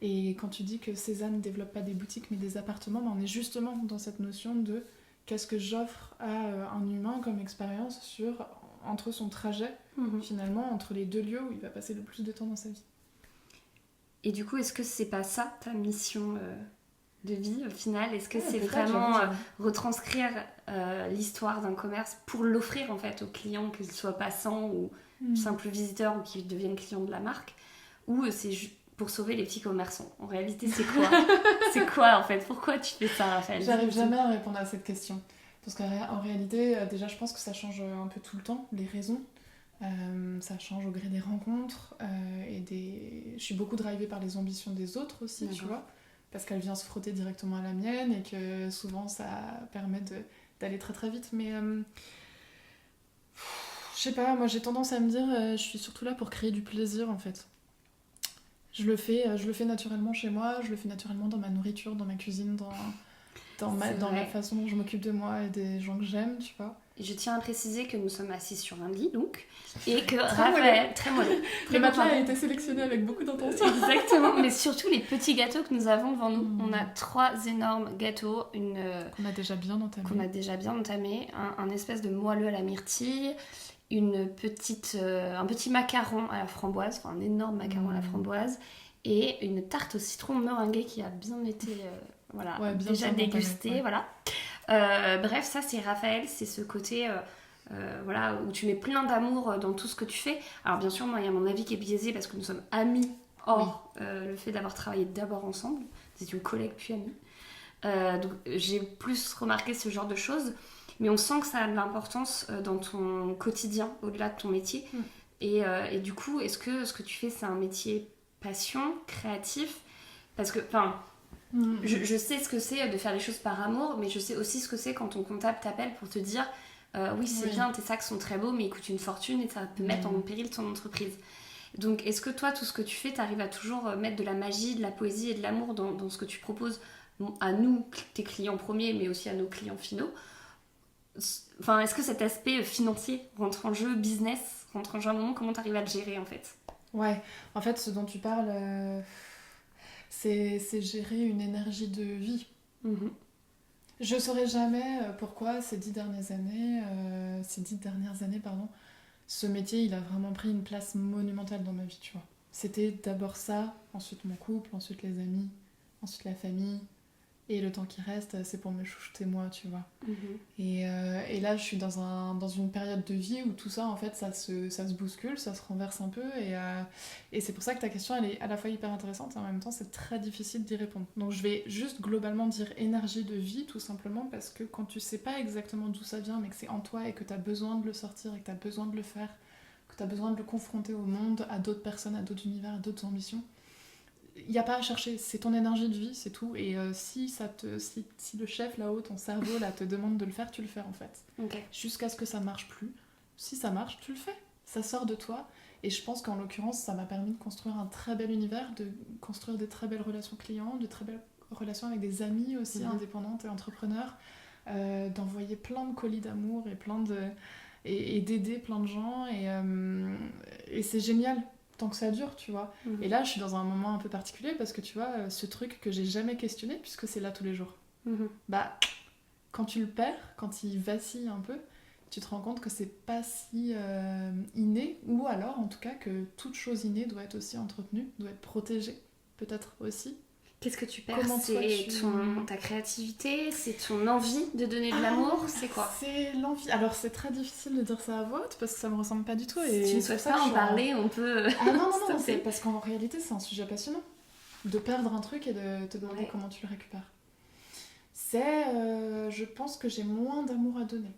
Et quand tu dis que Cézanne ne développe pas des boutiques mais des appartements, on est justement dans cette notion de qu'est-ce que j'offre à un humain comme expérience entre son trajet, finalement, entre les deux lieux où il va passer le plus de temps dans sa vie. Et du coup, est-ce que c'est pas ça ta mission de vie au final? Est-ce que c'est vraiment retranscrire l'histoire d'un commerce pour l'offrir en fait aux clients, qu'ils soient passants ou simples visiteurs ou qui deviennent clients de la marque, ou c'est pour sauver les petits commerçants? En réalité, c'est quoi? C'est quoi en fait? Pourquoi tu fais ça, Raphaël? J'arrive jamais à répondre à cette question. Parce qu'en réalité, déjà, je pense que ça change un peu tout le temps, les raisons. Ça change au gré des rencontres. Je suis beaucoup drivée par les ambitions des autres aussi, tu vois. Parce qu'elle vient se frotter directement à la mienne et que souvent, ça permet d'aller très très vite. Mais je sais pas, moi j'ai tendance à me dire, je suis surtout là pour créer du plaisir en fait. Je le fais naturellement chez moi, je le fais naturellement dans ma nourriture, dans ma cuisine, dans la façon dont je m'occupe de moi et des gens que j'aime, tu vois. Je tiens à préciser que nous sommes assis sur un lit, donc, et que Raphaël... Très mollo. Le matelas a été sélectionné avec beaucoup d'intention. Exactement, mais surtout les petits gâteaux que nous avons devant nous. On a 3 énormes gâteaux, qu'on a déjà bien entamé. Un espèce de moelleux à la myrtille, un petit macaron à la framboise, enfin un énorme macaron à la framboise, et une tarte au citron meringuée qui a bien été déjà dégustée. Voilà. Bref, ça c'est Raphaël, c'est ce côté où tu mets plein d'amour dans tout ce que tu fais. Alors bien sûr, moi il y a mon avis qui est biaisé parce que nous sommes amis, le fait d'avoir travaillé d'abord ensemble, nous étions collègues puis amis. Donc j'ai plus remarqué ce genre de choses. Mais on sent que ça a de l'importance dans ton quotidien, au-delà de ton métier. Et du coup, est-ce que ce que tu fais, c'est un métier passion, créatif? Parce que, je sais ce que c'est de faire les choses par amour, mais je sais aussi ce que c'est quand ton comptable t'appelle pour te dire oui, c'est bien, tes sacs sont très beaux, mais ils coûtent une fortune et ça peut mettre en péril ton entreprise. Donc, est-ce que toi, tout ce que tu fais, t'arrives à toujours mettre de la magie, de la poésie et de l'amour dans ce que tu proposes à nous, tes clients premiers, mais aussi à nos clients finaux? Enfin, est-ce que cet aspect financier rentre en jeu, business rentre en jeu à un moment? Comment tu arrives à le gérer en fait? Ouais, en fait ce dont tu parles, c'est gérer une énergie de vie. Je saurais jamais pourquoi ces 10 dernières années, ce métier il a vraiment pris une place monumentale dans ma vie, tu vois. C'était d'abord ça, ensuite mon couple, ensuite les amis, ensuite la famille. Et le temps qui reste, c'est pour me chouchouter moi, tu vois. Et là, je suis dans une période de vie où tout ça, en fait, ça se bouscule, ça se renverse un peu. Et c'est pour ça que ta question, elle est à la fois hyper intéressante et en même temps, c'est très difficile d'y répondre. Donc, je vais juste globalement dire énergie de vie, tout simplement, parce que quand tu sais pas exactement d'où ça vient, mais que c'est en toi et que tu as besoin de le sortir et que tu as besoin de le faire, que tu as besoin de le confronter au monde, à d'autres personnes, à d'autres univers, à d'autres ambitions, il n'y a pas à chercher, c'est ton énergie de vie, c'est tout. Et si le chef là-haut, ton cerveau là, te demande de le faire, tu le fais en fait. Jusqu'à ce que ça marche plus. Si ça marche, tu le fais. Ça sort de toi. Et je pense qu'en l'occurrence, ça m'a permis de construire un très bel univers, de construire des très belles relations clients, de très belles relations avec des amis aussi indépendantes et entrepreneurs, d'envoyer plein de colis d'amour et d'aider plein de gens. Et c'est génial. Tant que ça dure, tu vois. Et là, je suis dans un moment un peu particulier parce que, tu vois, ce truc que j'ai jamais questionné, puisque c'est là tous les jours. Quand tu le perds, quand il vacille un peu, tu te rends compte que c'est pas si inné, ou alors, en tout cas, que toute chose innée doit être aussi entretenue, doit être protégée, peut-être aussi. Qu'est-ce que tu perds? C'est ta créativité? C'est ton envie de donner de l'amour? C'est quoi? C'est l'envie. Alors c'est très difficile de dire ça à voix haute parce que ça me ressemble pas du tout. Et si tu ne souhaites pas en parler, on peut... non, c'est parce qu'en réalité c'est un sujet passionnant. De perdre un truc et de te demander comment tu le récupères. Je pense que j'ai moins d'amour à donner.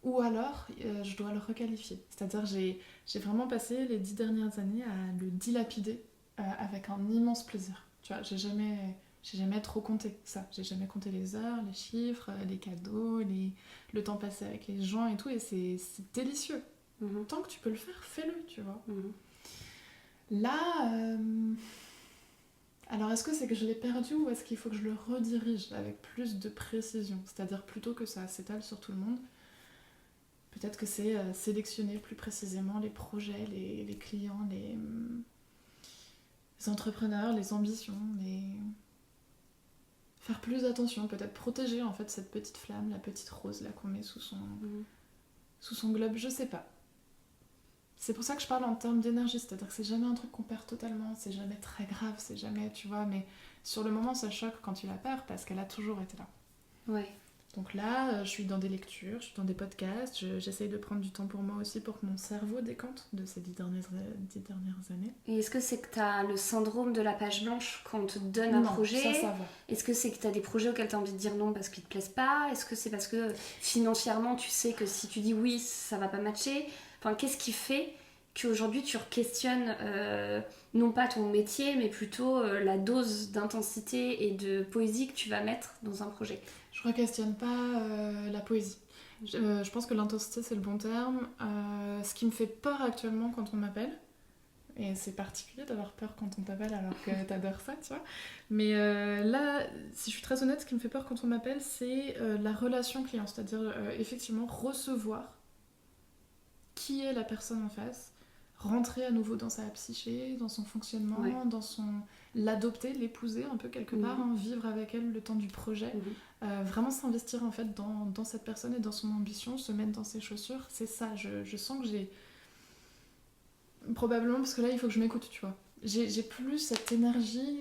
ou alors je dois le requalifier. C'est-à-dire j'ai vraiment passé les 10 dernières années à le dilapider avec un immense plaisir. Tu vois, j'ai jamais trop compté ça. J'ai jamais compté les heures, les chiffres, les cadeaux, le temps passé avec les gens et tout, et c'est délicieux. Tant que tu peux le faire, fais-le, tu vois. Là, alors est-ce que c'est que je l'ai perdu ou est-ce qu'il faut que je le redirige avec plus de précision? C'est-à-dire plutôt que ça s'étale sur tout le monde, peut-être que c'est sélectionner plus précisément les projets, les clients, les entrepreneurs, les ambitions, faire plus attention, peut-être protéger en fait cette petite flamme, la petite rose là qu'on met sous son globe, je sais pas. C'est pour ça que je parle en termes d'énergie, c'est-à-dire que c'est jamais un truc qu'on perd totalement, c'est jamais très grave, c'est jamais, tu vois, mais sur le moment ça choque quand tu la perds parce qu'elle a toujours été là. Ouais. Donc là, je suis dans des lectures, je suis dans des podcasts, j'essaye de prendre du temps pour moi aussi pour que mon cerveau décante de ces 10 dernières années. Et est-ce que c'est que tu as le syndrome de la page blanche quand on te donne un projet? Ça va. Est-ce que c'est que tu as des projets auxquels tu as envie de dire non parce qu'ils te plaisent pas? Est-ce que c'est parce que financièrement tu sais que si tu dis oui, ça va pas matcher? Enfin, qu'est-ce qui fait qu'aujourd'hui tu questionnes non pas ton métier, mais plutôt la dose d'intensité et de poésie que tu vas mettre dans un projet? Je re-questionne pas la poésie. Je pense que l'intensité c'est le bon terme. Ce qui me fait peur actuellement quand on m'appelle, et c'est particulier d'avoir peur quand on t'appelle alors que t'adores ça, tu vois. Mais là, si je suis très honnête, ce qui me fait peur quand on m'appelle, c'est la relation client, c'est-à-dire effectivement recevoir qui est la personne en face, rentrer à nouveau dans sa psyché, dans son fonctionnement, dans l'adopter, l'épouser un peu quelque part, vivre avec elle le temps du projet, vraiment s'investir en fait dans cette personne et dans son ambition, se mettre dans ses chaussures, c'est ça, je sens que j'ai... Probablement parce que là il faut que je m'écoute, tu vois. J'ai plus cette énergie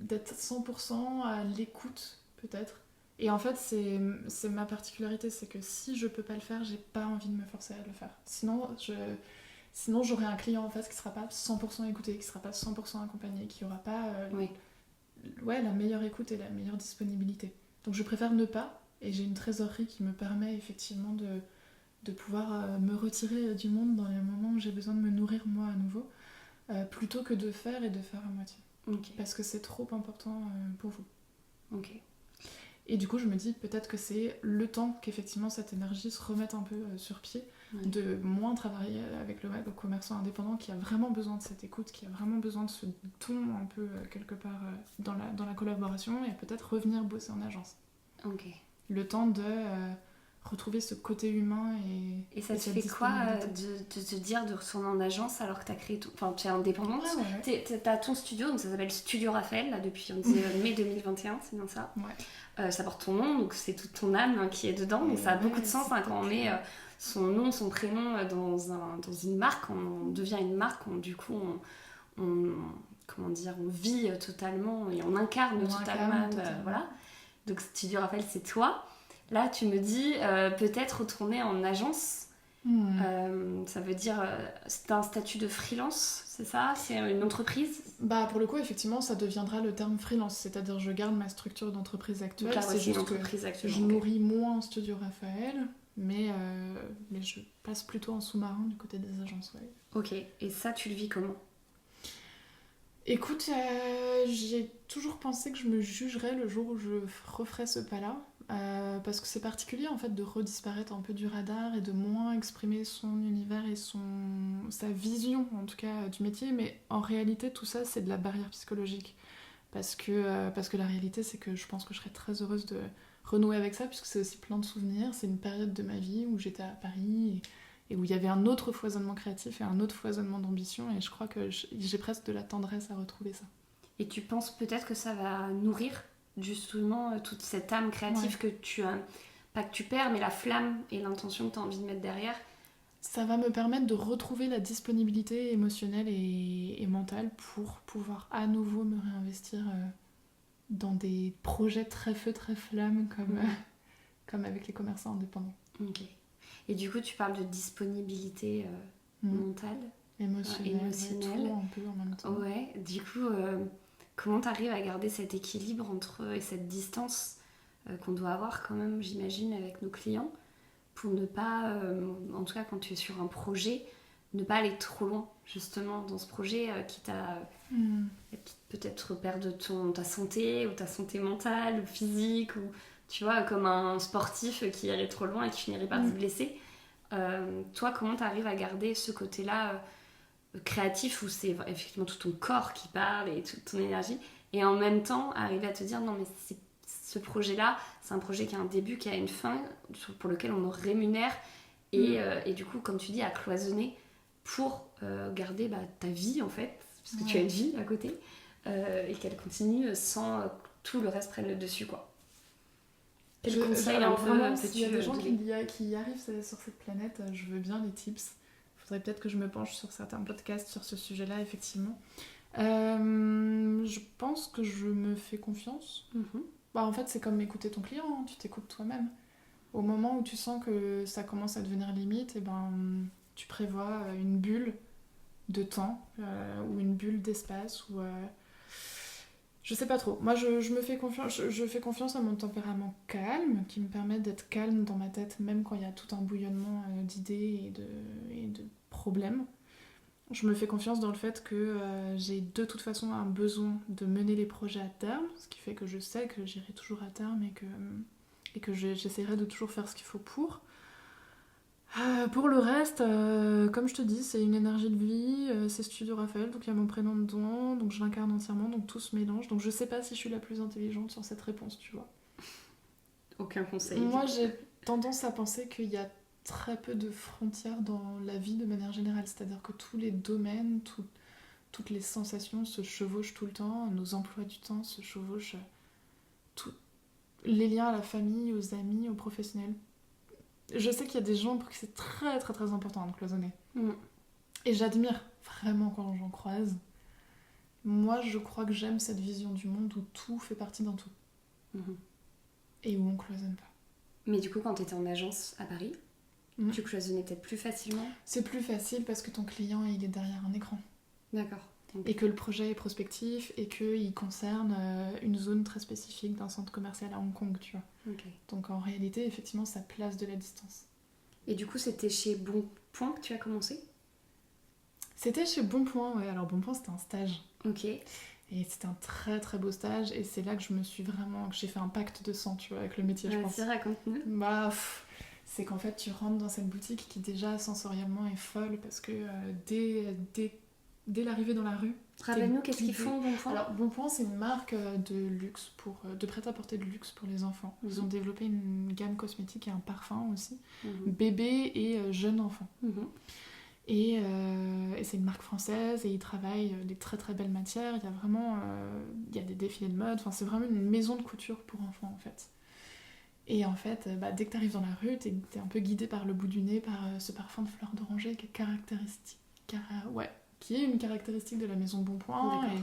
d'être 100% à l'écoute peut-être. Et en fait, c'est ma particularité, c'est que si je peux pas le faire, j'ai pas envie de me forcer à le faire. Sinon j'aurai un client en face qui sera pas 100% écouté, qui sera pas 100% accompagné, qui aura pas la meilleure écoute et la meilleure disponibilité. Donc je préfère ne pas, et j'ai une trésorerie qui me permet effectivement de pouvoir me retirer du monde dans les moments où j'ai besoin de me nourrir moi à nouveau, plutôt que de faire et de faire à moitié. Parce que c'est trop important pour vous. Et du coup, je me dis peut-être que c'est le temps qu'effectivement cette énergie se remette un peu sur pied, de moins travailler avec le commerçant indépendant qui a vraiment besoin de cette écoute, qui a vraiment besoin de ce ton un peu quelque part dans la collaboration, et peut-être revenir bosser en agence. Le temps de retrouver ce côté humain et ça te fait quoi de te dire de retourner en agence alors que tu as créé tout, enfin tu es indépendante, t'as ton studio, donc ça s'appelle Studio Raphaël là depuis mai 2021, c'est bien ça. Ça porte ton nom, donc c'est toute ton âme qui est dedans, donc ça a beaucoup de sens quand on met son nom, son prénom dans une marque, on devient une marque, du coup on vit totalement et on incarne totalement. Voilà. Donc Studio Raphaël c'est toi. Là, tu me dis peut-être retourner en agence. Ça veut dire c'est un statut de freelance, c'est ça? C'est une entreprise? Bah pour le coup, effectivement, ça deviendra le terme freelance, c'est-à-dire je garde ma structure d'entreprise actuelle. Donc là, c'est juste que je nourris moins Studio Raphaël, mais je passe plutôt en sous-marin du côté des agences. Ok, et ça, tu le vis comment? Écoute, j'ai toujours pensé que je me jugerais le jour où je referais ce pas-là. Parce que c'est particulier en fait de redisparaître un peu du radar et de moins exprimer son univers et sa vision en tout cas du métier, mais en réalité tout ça c'est de la barrière psychologique parce que la réalité c'est que je pense que je serais très heureuse de renouer avec ça puisque c'est aussi plein de souvenirs, c'est une période de ma vie où j'étais à Paris et où il y avait un autre foisonnement créatif et un autre foisonnement d'ambition, et je crois que j'ai presque de la tendresse à retrouver ça. Et tu penses peut-être que ça va nourrir justement toute cette âme créative que tu as, pas que tu perds, mais la flamme et l'intention que tu as envie de mettre derrière? Ça va me permettre de retrouver la disponibilité émotionnelle et mentale pour pouvoir à nouveau me réinvestir dans des projets très feu, très flamme comme avec les commerçants indépendants. Et du coup, tu parles de disponibilité mentale, émotionnelle, tout un peu en même temps. Du coup... comment tu arrives à garder cet équilibre et cette distance qu'on doit avoir quand même, j'imagine, avec nos clients, pour ne pas, en tout cas quand tu es sur un projet, ne pas aller trop loin, justement, dans ce projet, quitte à peut-être perdre ta santé, ou ta santé mentale, ou physique, ou tu vois, comme un sportif qui irait trop loin et qui finirait par se blesser. Toi, comment tu arrives à garder ce côté-là créatif, où c'est effectivement tout ton corps qui parle et toute ton énergie, et en même temps arriver à te dire non mais ce projet-là, c'est un projet qui a un début, qui a une fin, pour lequel on me rémunère, et du coup, comme tu dis, à cloisonner pour garder ta vie en fait, parce que tu as une vie à côté, et qu'elle continue sans tout le reste prenne le dessus, quoi. Quel conseil alors un peu vraiment, peux-tu s'il y a des gens donner qui arrivent sur cette planète, je veux bien les tips. Il faudrait peut-être que je me penche sur certains podcasts sur ce sujet-là, effectivement. Je pense que je me fais confiance. En fait, c'est comme écouter ton client, hein, tu t'écoutes toi-même. Au moment où tu sens que ça commence à devenir limite, tu prévois une bulle de temps ou une bulle d'espace. Je sais pas trop. Moi, je me fais confiance. Je fais confiance à mon tempérament calme, qui me permet d'être calme dans ma tête, même quand il y a tout un bouillonnement d'idées et de problèmes. Je me fais confiance dans le fait que j'ai de toute façon un besoin de mener les projets à terme, ce qui fait que je sais que j'irai toujours à terme et que j'essaierai de toujours faire ce qu'il faut pour. Pour le reste, comme je te dis, c'est une énergie de vie, c'est Studio Raphaël, donc il y a mon prénom dedans, donc je l'incarne entièrement, donc tout se mélange. Donc je sais pas si je suis la plus intelligente sur cette réponse, tu vois. Aucun conseil. Moi, j'ai tendance à penser qu'il y a très peu de frontières dans la vie de manière générale, c'est-à-dire que tous les domaines, toutes les sensations se chevauchent tout le temps, nos emplois du temps se chevauchent, les liens à la famille, aux amis, aux professionnels. Je sais qu'il y a des gens pour qui c'est très très très important de cloisonner. Et j'admire vraiment quand j'en croise. Moi, je crois que j'aime cette vision du monde où tout fait partie d'un tout. Et où on cloisonne pas. Mais du coup, quand tu étais en agence à Paris, tu cloisonnais peut-être plus facilement? C'est plus facile parce que ton client, il est derrière un écran. D'accord. Et que le projet est prospectif et qu'il concerne une zone très spécifique d'un centre commercial à Hong Kong, tu vois. Donc en réalité, effectivement, ça place de la distance. Et du coup, c'était chez Bonpoint que tu as commencé? C'était chez Bonpoint, ouais. Alors Bonpoint, c'était un stage. Ok. Et c'était un très très beau stage, et c'est là que j'ai fait un pacte de sang, tu vois, avec le métier, je pense. Vas-y, raconte-nous. C'est qu'en fait, tu rentres dans cette boutique qui déjà sensoriellement est folle, parce que dès l'arrivée dans la rue... Rappelle-nous, qu'est-ce qu'ils font, Bonpoint? Alors, Bonpoint, c'est une marque de luxe, de prêt-à-porter de luxe pour les enfants. Ils ont développé une gamme cosmétique et un parfum aussi, bébé et jeune enfant. Et c'est une marque française, et ils travaillent des très très belles matières. Il y a vraiment il y a des défilés de mode, enfin, c'est vraiment une maison de couture pour enfants, en fait. Et en fait, dès que tu arrives dans la rue, t'es un peu guidé par le bout du nez, par ce parfum de fleur d'oranger qui est caractéristique. Qui est une caractéristique de la maison Bonpoint. Et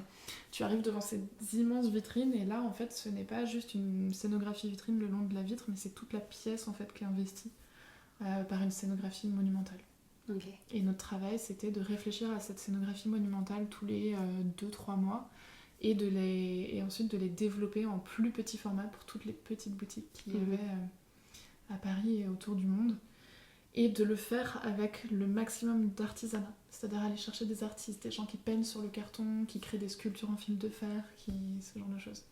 tu arrives devant ces immenses vitrines, et là, en fait, ce n'est pas juste une scénographie vitrine le long de la vitre, mais c'est toute la pièce, en fait, qui est investie par une scénographie monumentale. Et notre travail, c'était de réfléchir à cette scénographie monumentale tous les 2-3 mois, et ensuite de les développer en plus petit format pour toutes les petites boutiques qu'il y avait à Paris et autour du monde, et de le faire avec le maximum d'artisanat, c'est-à-dire aller chercher des artistes, des gens qui peignent sur le carton, qui créent des sculptures en fil de fer, ce genre de choses.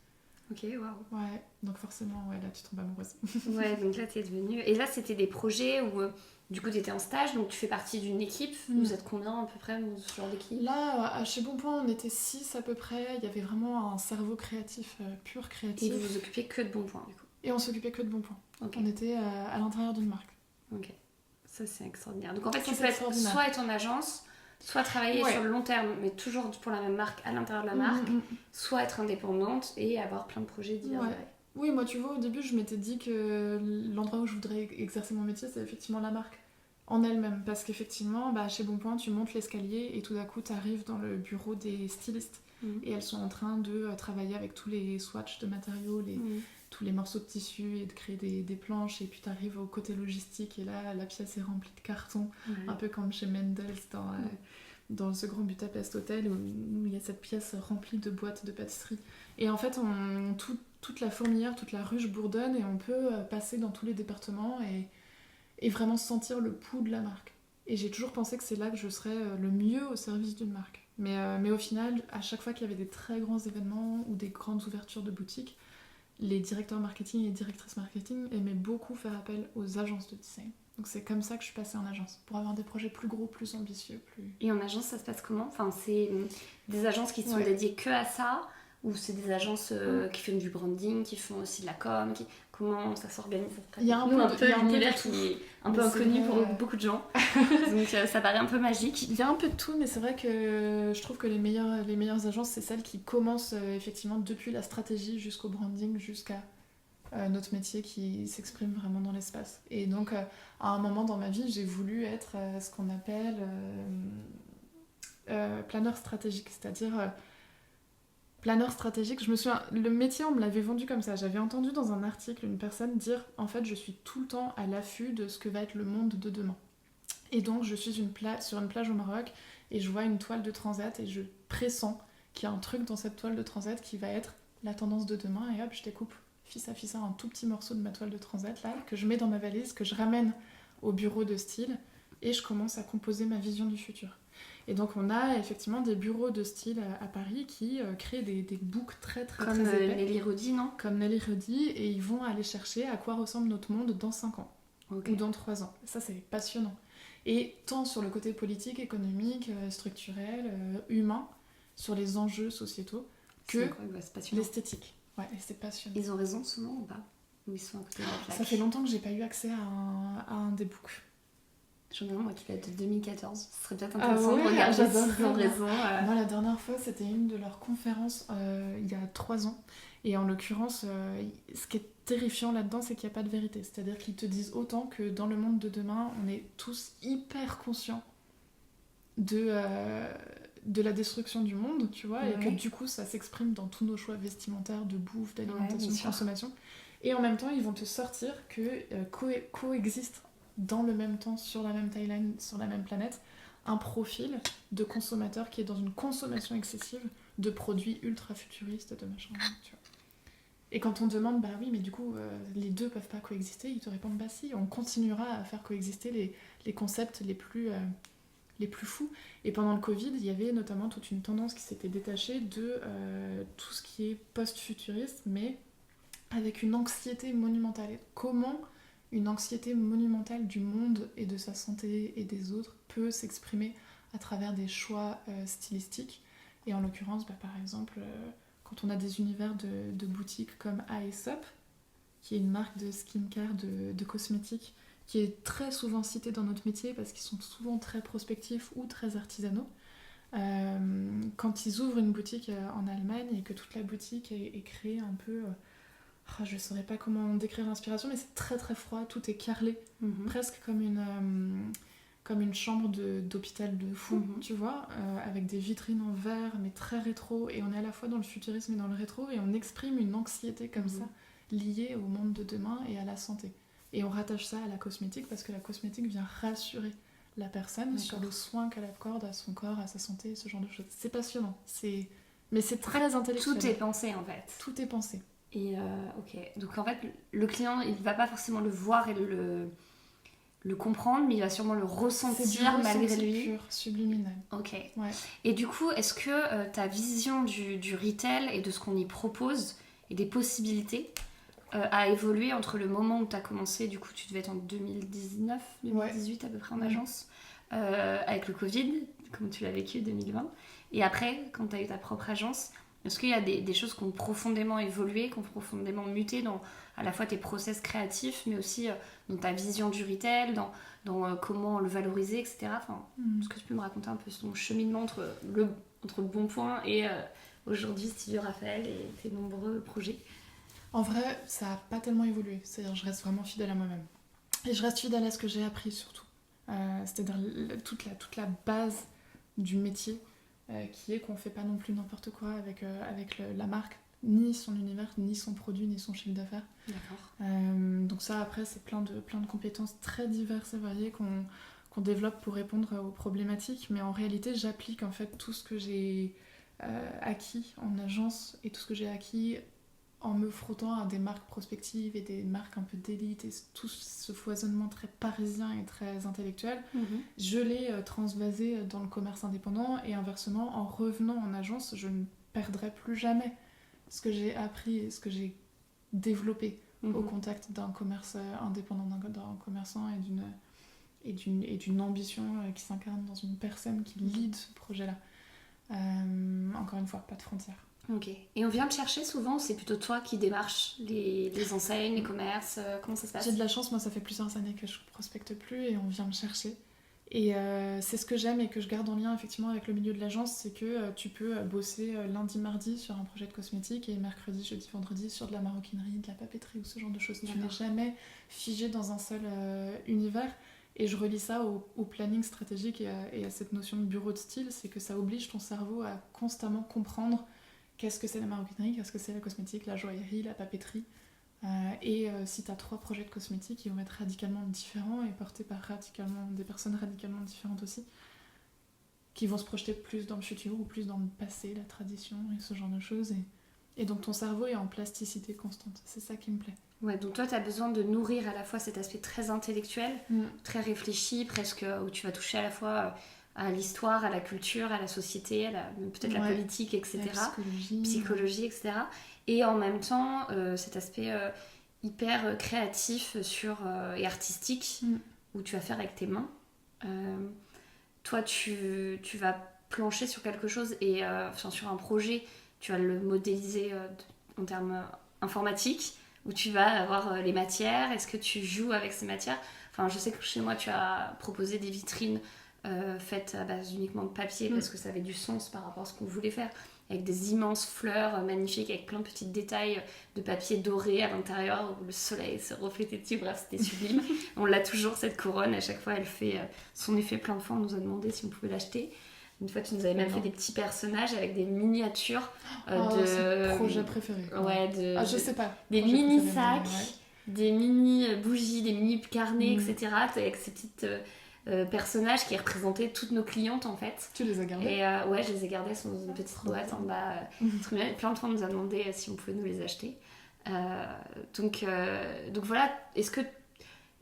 Ok, waouh. Ouais, donc forcément, là tu tombes amoureuse. Ouais, donc là t'es devenue... Et là c'était des projets où du coup t'étais en stage, donc tu fais partie d'une équipe. Vous êtes combien à peu près, ce genre d'équipe? Là, chez Bonpoint, on était 6 à peu près. Il y avait vraiment un cerveau créatif, pur créatif. Et vous vous occupiez que de Bonpoint, du coup? Et on s'occupait que de Bonpoint. On était à l'intérieur d'une marque. Ok, ça c'est extraordinaire. Donc en fait tu peux soit être en agence, soit travailler sur le long terme, mais toujours pour la même marque, à l'intérieur de la marque, soit être indépendante et avoir plein de projets divers. Oui, moi tu vois, au début je m'étais dit que l'endroit où je voudrais exercer mon métier, c'est effectivement la marque en elle-même, parce qu'effectivement chez Bonpoint tu montes l'escalier et tout d'un coup tu arrives dans le bureau des stylistes, et elles sont en train de travailler avec tous les swatchs de matériaux, tous les morceaux de tissu, et de créer des planches, et puis tu arrives au côté logistique, et là la pièce est remplie de cartons, un peu comme chez Mendels dans ce Grand Budapest Hotel, où il y a cette pièce remplie de boîtes de pâtisserie. Et en fait, toute la fourmilière, toute la ruche bourdonne et on peut passer dans tous les départements et vraiment sentir le pouls de la marque. Et j'ai toujours pensé que c'est là que je serais le mieux au service d'une marque. Mais au final, à chaque fois qu'il y avait des très grands événements ou des grandes ouvertures de boutiques, les directeurs marketing et directrices marketing aimaient beaucoup faire appel aux agences de design. Donc c'est comme ça que je suis passée en agence, pour avoir des projets plus gros, plus ambitieux, plus... Et en agence, ça se passe comment? Enfin, c'est des agences qui sont dédiées que à ça, ou c'est des agences qui font du branding, qui font aussi de la com, comment ça s'organise? Il y a un peu l'univers qui est un peu inconnu pour beaucoup de gens, donc ça paraît un peu magique. Il y a un peu de tout, mais c'est vrai que je trouve que les meilleures agences, c'est celles qui commencent effectivement depuis la stratégie jusqu'au branding, jusqu'à notre métier qui s'exprime vraiment dans l'espace. Et donc, à un moment dans ma vie, j'ai voulu être ce qu'on appelle planeur stratégique, c'est-à-dire... planeur stratégique, je me souviens, le métier on me l'avait vendu comme ça. J'avais entendu dans un article une personne dire en fait je suis tout le temps à l'affût de ce que va être le monde de demain. Et donc je suis sur une plage au Maroc et je vois une toile de transat et je pressens qu'il y a un truc dans cette toile de transat qui va être la tendance de demain et hop je découpe fissa un tout petit morceau de ma toile de transat là que je mets dans ma valise, que je ramène au bureau de style et je commence à composer ma vision du futur. Et donc on a effectivement des bureaux de style à Paris qui créent des books très épais. Comme Nelly Rodi, non? Comme Nelly Rodi, et ils vont aller chercher à quoi ressemble notre monde dans 5 ans. Ou dans 3 ans. Ça c'est passionnant. Et tant sur le côté politique, économique, structurel, humain, sur les enjeux sociétaux, que l'esthétique. Ouais, et c'est passionnant. Ils ont raison souvent ou pas? Ou ils sont à côté de la plaque? Ça fait longtemps que j'ai pas eu accès à un des books. J'en ai un, moi, qui date de 2014. Ce serait peut-être intéressant de regarder s'ils ont raison. Moi, la dernière fois, c'était une de leurs conférences il y a 3 ans. Et en l'occurrence, ce qui est terrifiant là-dedans, c'est qu'il n'y a pas de vérité. C'est-à-dire qu'ils te disent autant que dans le monde de demain, on est tous hyper conscients de la destruction du monde, tu vois, et que du coup, ça s'exprime dans tous nos choix vestimentaires, de bouffe, d'alimentation, de consommation. Et en même temps, ils vont te sortir que coexistent dans le même temps, sur la même timeline, sur la même planète, un profil de consommateur qui est dans une consommation excessive de produits ultra futuristes, de machin, tu vois. Et quand on demande, bah oui, mais du coup, les deux peuvent pas coexister, ils te répondent, bah si, on continuera à faire coexister les concepts les plus fous. Et pendant le Covid, il y avait notamment toute une tendance qui s'était détachée de tout ce qui est post-futuriste, mais avec une anxiété monumentale. Et comment une anxiété monumentale du monde et de sa santé et des autres peut s'exprimer à travers des choix stylistiques. Et en l'occurrence, bah, par exemple, quand on a des univers de boutiques comme Aesop, qui est une marque de skincare, de cosmétiques, qui est très souvent citée dans notre métier parce qu'ils sont souvent très prospectifs ou très artisanaux. Quand ils ouvrent une boutique en Allemagne et que toute la boutique est créée un peu... je ne saurais pas comment décrire l'inspiration, mais c'est très très froid, tout est carrelé, presque comme une chambre d'hôpital de fou, tu vois, avec des vitrines en verre, mais très rétro, et on est à la fois dans le futurisme et dans le rétro, et on exprime une anxiété comme ça, liée au monde de demain et à la santé. Et on rattache ça à la cosmétique, parce que la cosmétique vient rassurer la personne sur le soin qu'elle accorde à son corps, à sa santé, ce genre de choses. C'est passionnant, mais c'est très intellectuel. Tout est pensé en fait. Tout est pensé. Et ok, donc en fait, le client, il va pas forcément le voir et le comprendre, mais il va sûrement le ressentir malgré lui. Pur, subliminal. Ok. Ouais. Et du coup, est-ce que ta vision du retail et de ce qu'on y propose et des possibilités a évolué entre le moment où tu as commencé, du coup tu devais être en 2019, 2018 à peu près en agence, avec le Covid, comme tu l'as vécu 2020, et après, quand tu as eu ta propre agence, est-ce qu'il y a des choses qui ont profondément évolué, qui ont profondément muté dans à la fois tes process créatifs, mais aussi dans ta vision du retail, dans comment le valoriser, etc. Enfin, est-ce que tu peux me raconter un peu ton cheminement entre le Bonpoint et aujourd'hui Studio Raphaël et tes nombreux projets? En vrai, ça n'a pas tellement évolué. C'est-à-dire, je reste vraiment fidèle à moi-même. Et je reste fidèle à ce que j'ai appris surtout. C'est-à-dire toute la base du métier, qui est qu'on ne fait pas non plus n'importe quoi avec la marque, ni son univers, ni son produit, ni son chiffre d'affaires. D'accord. Donc ça, après, c'est plein de compétences très diverses et variées qu'on développe pour répondre aux problématiques. Mais en réalité, j'applique en fait tout ce que j'ai acquis en agence et tout ce que j'ai acquis en me frottant à des marques prospectives et des marques un peu d'élite et tout ce foisonnement très parisien et très intellectuel, je l'ai transvasé dans le commerce indépendant et inversement, en revenant en agence, je ne perdrai plus jamais ce que j'ai appris et ce que j'ai développé au contact d'un commerce indépendant, d'un commerçant et d'une ambition qui s'incarne dans une personne qui lead ce projet-là. Encore une fois, pas de frontières. Ok. Et on vient te chercher souvent, c'est plutôt toi qui démarches les enseignes, les commerces, comment ça se passe? J'ai de la chance, moi ça fait plusieurs années que je prospecte plus et on vient me chercher. Et c'est ce que j'aime et que je garde en lien effectivement avec le milieu de l'agence, c'est que tu peux bosser lundi, mardi sur un projet de cosmétique et mercredi, jeudi, vendredi sur de la maroquinerie, de la papeterie ou ce genre de choses. Tu n'es jamais figé dans un seul univers. Et je relie ça au planning stratégique et à cette notion de bureau de style, c'est que ça oblige ton cerveau à constamment comprendre qu'est-ce que c'est la maroquinerie, qu'est-ce que c'est la cosmétique, la joaillerie, la papeterie. Et si tu as 3 projets de cosmétique, ils vont être radicalement différents et portés par des personnes radicalement différentes aussi, qui vont se projeter plus dans le futur ou plus dans le passé, la tradition et ce genre de choses. Et donc ton cerveau est en plasticité constante. C'est ça qui me plaît. Ouais, donc toi, tu as besoin de nourrir à la fois cet aspect très intellectuel, très réfléchi, presque où tu vas toucher à la fois à l'histoire, à la culture, à la société, peut-être la politique, etc. La psychologie, etc. Et en même temps, cet aspect hyper créatif et artistique, où tu vas faire avec tes mains. Toi, tu vas plancher sur quelque chose et sur un projet, tu vas le modéliser en termes informatiques, où tu vas avoir les matières. Est-ce que tu joues avec ces matières? Enfin, je sais que chez moi, tu as proposé des vitrines faites à base uniquement de papier parce que ça avait du sens par rapport à ce qu'on voulait faire, avec des immenses fleurs magnifiques, avec plein de petits détails de papier doré à l'intérieur où le soleil se reflétait dessus. Bref, c'était sublime. On l'a toujours, cette couronne. À chaque fois, elle fait son effet plein de fois. On nous a demandé si on pouvait l'acheter. Une fois, tu nous avais même fait des petits personnages avec des miniatures c'est mon projet préféré. Ouais, je sais pas. Des mini sacs, des mini bougies, des mini carnets, etc. Avec ces petites personnages qui représentaient toutes nos clientes en fait. Tu les as gardés? Et ouais, je les ai gardés, elles sont dans une petite boîte en bas. Très bien. Et plein de fois, on nous a demandé si on pouvait nous les acheter. Donc voilà, est-ce que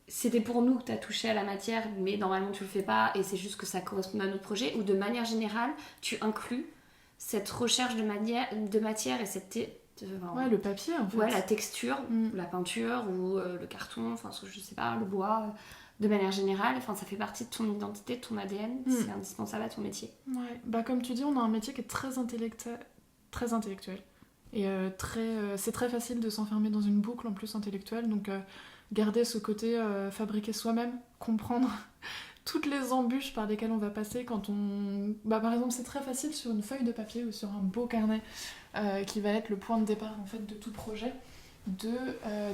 c'était pour nous que tu as touché à la matière, mais normalement tu le fais pas et c'est juste que ça correspond à notre projet, ou de manière générale, tu inclus cette recherche de matière et cette... le papier en fait. Ouais, la texture, la peinture ou le carton, enfin je sais pas, le bois, de manière générale, enfin ça fait partie de ton identité, de ton ADN, c'est indispensable à ton métier. Ouais, comme tu dis, on a un métier qui est très intellectuel. Et c'est très facile de s'enfermer dans une boucle en plus intellectuelle, donc garder ce côté fabriquer soi-même, comprendre toutes les embûches par lesquelles on va passer quand on... par exemple, c'est très facile sur une feuille de papier ou sur un beau carnet qui va être le point de départ en fait de tout projet, de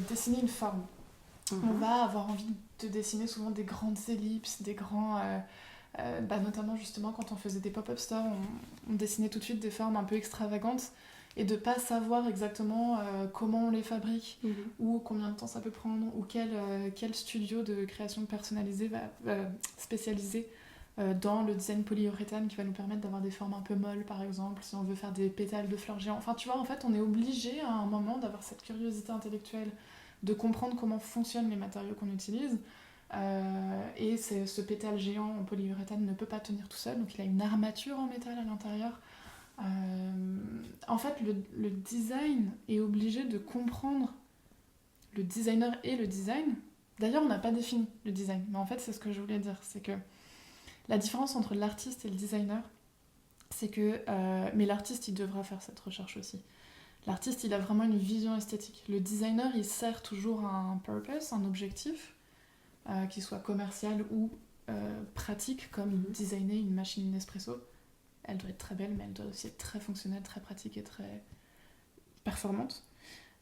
dessiner une forme. On va avoir envie de dessiner souvent des grandes ellipses, des grands... notamment justement quand on faisait des pop-up stores, on dessinait tout de suite des formes un peu extravagantes et de pas savoir exactement comment on les fabrique ou combien de temps ça peut prendre ou quel studio de création personnalisée va spécialisé dans le design polyuréthane qui va nous permettre d'avoir des formes un peu molles par exemple si on veut faire des pétales de fleurs géants. Enfin tu vois, en fait on est obligé à un moment d'avoir cette curiosité intellectuelle de comprendre comment fonctionnent les matériaux qu'on utilise. Et ce pétale géant en polyuréthane ne peut pas tenir tout seul, donc il a une armature en métal à l'intérieur. En fait, le design est obligé de comprendre le designer et le design. D'ailleurs, on n'a pas défini le design, mais en fait, c'est ce que je voulais dire. C'est que la différence entre l'artiste et le designer, c'est que... mais l'artiste, il devra faire cette recherche aussi. L'artiste, il a vraiment une vision esthétique. Le designer, il sert toujours un purpose, un objectif, qu'il soit commercial ou pratique, comme designer une machine Nespresso. Elle doit être très belle, mais elle doit aussi être très fonctionnelle, très pratique et très performante.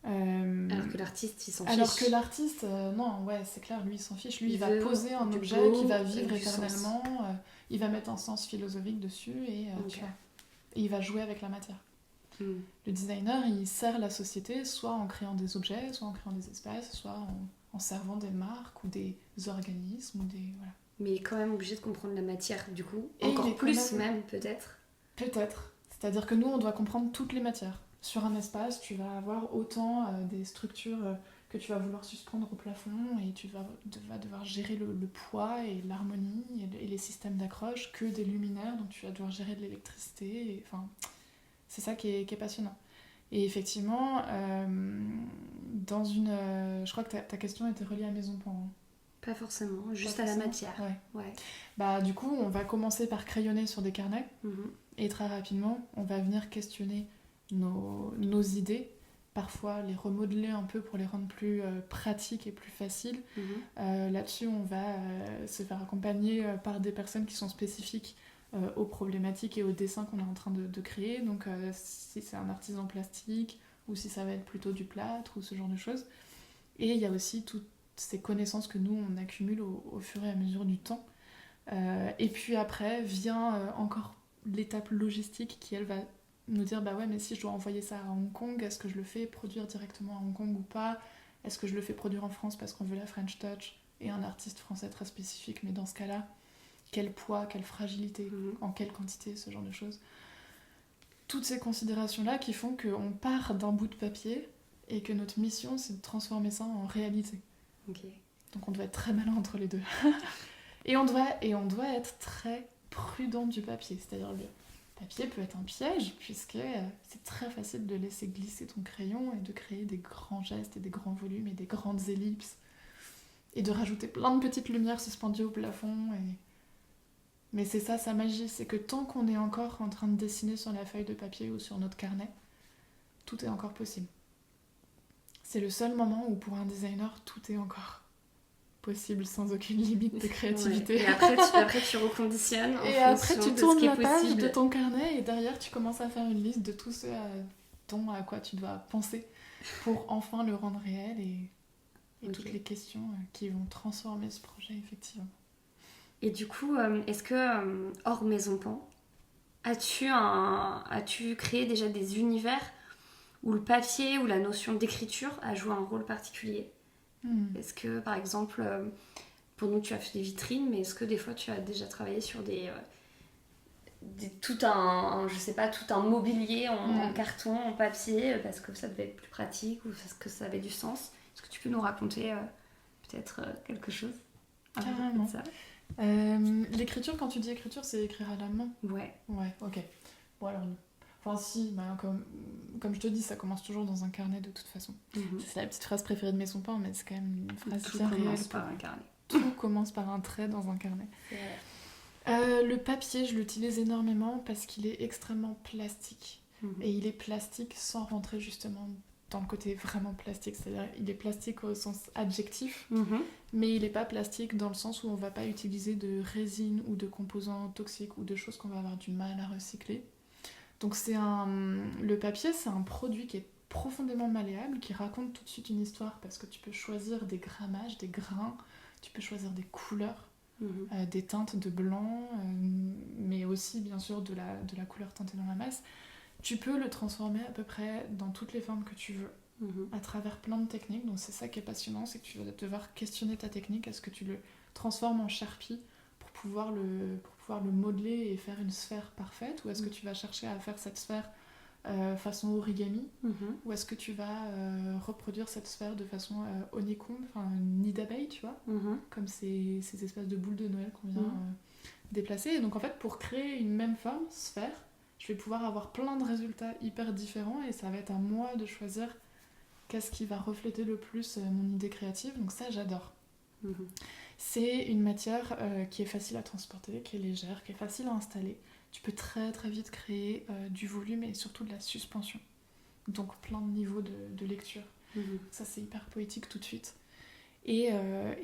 Alors que l'artiste, il s'en fiche. Alors que l'artiste, non, ouais, c'est clair, lui, il s'en fiche. Lui, il va poser un objet qui va vivre éternellement. Il va mettre un sens philosophique dessus et il va jouer avec la matière. Le designer, il sert la société soit en créant des objets, soit en créant des espaces, soit en servant des marques ou des organismes. Voilà. Mais il est quand même obligé de comprendre la matière, du coup. Et encore plus même, peut-être. Peut-être. C'est-à-dire que nous, on doit comprendre toutes les matières. sur un espace, tu vas avoir autant des structures que tu vas vouloir suspendre au plafond et tu vas devoir gérer le poids et l'harmonie et les systèmes d'accroche que des luminaires, donc tu vas devoir gérer de l'électricité. Enfin, c'est ça qui est passionnant. Et effectivement, je crois que ta question était reliée à Maison Pan. Hein. Pas forcément, juste Pas à la forcément. matière. Ouais. Bah, du coup, on va commencer par crayonner sur des carnets. Mhm. Et très rapidement, on va venir questionner nos idées, parfois les remodeler un peu pour les rendre plus pratiques et plus faciles. Là-dessus, on va se faire accompagner par des personnes qui sont spécifiques aux problématiques et aux dessins qu'on est en train de créer. Donc, si c'est un artisan plastique ou si ça va être plutôt du plâtre ou ce genre de choses. Et il y a aussi toutes ces connaissances que nous, on accumule au fur et à mesure du temps. Et puis après, vient encore l'étape logistique qui, elle, va nous dire bah ouais, mais si je dois envoyer ça à Hong Kong, est-ce que je le fais produire directement à Hong Kong ou pas? Est-ce que je le fais produire en France parce qu'on veut la French Touch et un artiste français très spécifique? Mais dans ce cas-là, quel poids, quelle fragilité, en quelle quantité, ce genre de choses. Toutes ces considérations-là qui font qu'on part d'un bout de papier et que notre mission, c'est de transformer ça en réalité. Okay. Donc on doit être très malin entre les deux. Et on doit être très prudent du papier. C'est-à-dire le papier peut être un piège, puisque c'est très facile de laisser glisser ton crayon et de créer des grands gestes et des grands volumes et des grandes ellipses. Et de rajouter plein de petites lumières suspendues au plafond. Mais c'est ça sa magie, c'est que tant qu'on est encore en train de dessiner sur la feuille de papier ou sur notre carnet, tout est encore possible. C'est le seul moment où pour un designer, tout est encore possible sans aucune limite de créativité. Ouais. Et après tu reconditionnes. Et après tu tournes la page de ton carnet et derrière tu commences à faire une liste de tout ce à quoi tu dois penser pour enfin le rendre réel et toutes les questions qui vont transformer ce projet effectivement. Et du coup, est-ce que hors Maison Pan, as-tu créé déjà des univers où le papier ou la notion d'écriture a joué un rôle particulier? Est-ce que, par exemple, pour nous, tu as fait des vitrines, mais est-ce que des fois, tu as déjà travaillé sur tout un mobilier en carton, en papier, parce que ça devait être plus pratique ou parce que ça avait du sens? Est-ce que tu peux nous raconter peut-être quelque chose? Carrément. Ça. L'écriture, quand tu dis écriture, c'est écrire à la main? Ouais. Ouais, ok. Bon alors... Enfin si, bah, comme je te dis, ça commence toujours dans un carnet de toute façon. C'est la petite phrase préférée de Maison Pan, mais c'est quand même une phrase tout bien réelle. Commence par un carnet. Tout commence par un trait dans un carnet. Le papier, je l'utilise énormément parce qu'il est extrêmement plastique. Et il est plastique sans rentrer justement dans le côté vraiment plastique. C'est-à-dire il est plastique au sens adjectif, mais il n'est pas plastique dans le sens où on ne va pas utiliser de résine ou de composants toxiques ou de choses qu'on va avoir du mal à recycler. Donc le papier, c'est un produit qui est profondément malléable, qui raconte tout de suite une histoire parce que tu peux choisir des grammages, des grains, tu peux choisir des couleurs, des teintes de blanc, mais aussi bien sûr de la couleur teintée dans la masse. Tu peux le transformer à peu près dans toutes les formes que tu veux, à travers plein de techniques. Donc c'est ça qui est passionnant, c'est que tu vas devoir questionner ta technique. Est-ce que tu le transformes en Sharpie pour pouvoir le modeler et faire une sphère parfaite, ou est-ce que tu vas chercher à faire cette sphère façon origami, ou est-ce que tu vas reproduire cette sphère de façon honeycomb, enfin nid d'abeille, tu vois, comme ces espèces de boules de Noël qu'on vient déplacer. Et donc en fait, pour créer une même forme, sphère, je vais pouvoir avoir plein de résultats hyper différents et ça va être à moi de choisir qu'est-ce qui va refléter le plus mon idée créative. Donc ça, j'adore. C'est une matière qui est facile à transporter, qui est légère, qui est facile à installer. Tu peux très très vite créer du volume et surtout de la suspension. Donc plein de niveaux de lecture. Ça, c'est hyper poétique tout de suite. Et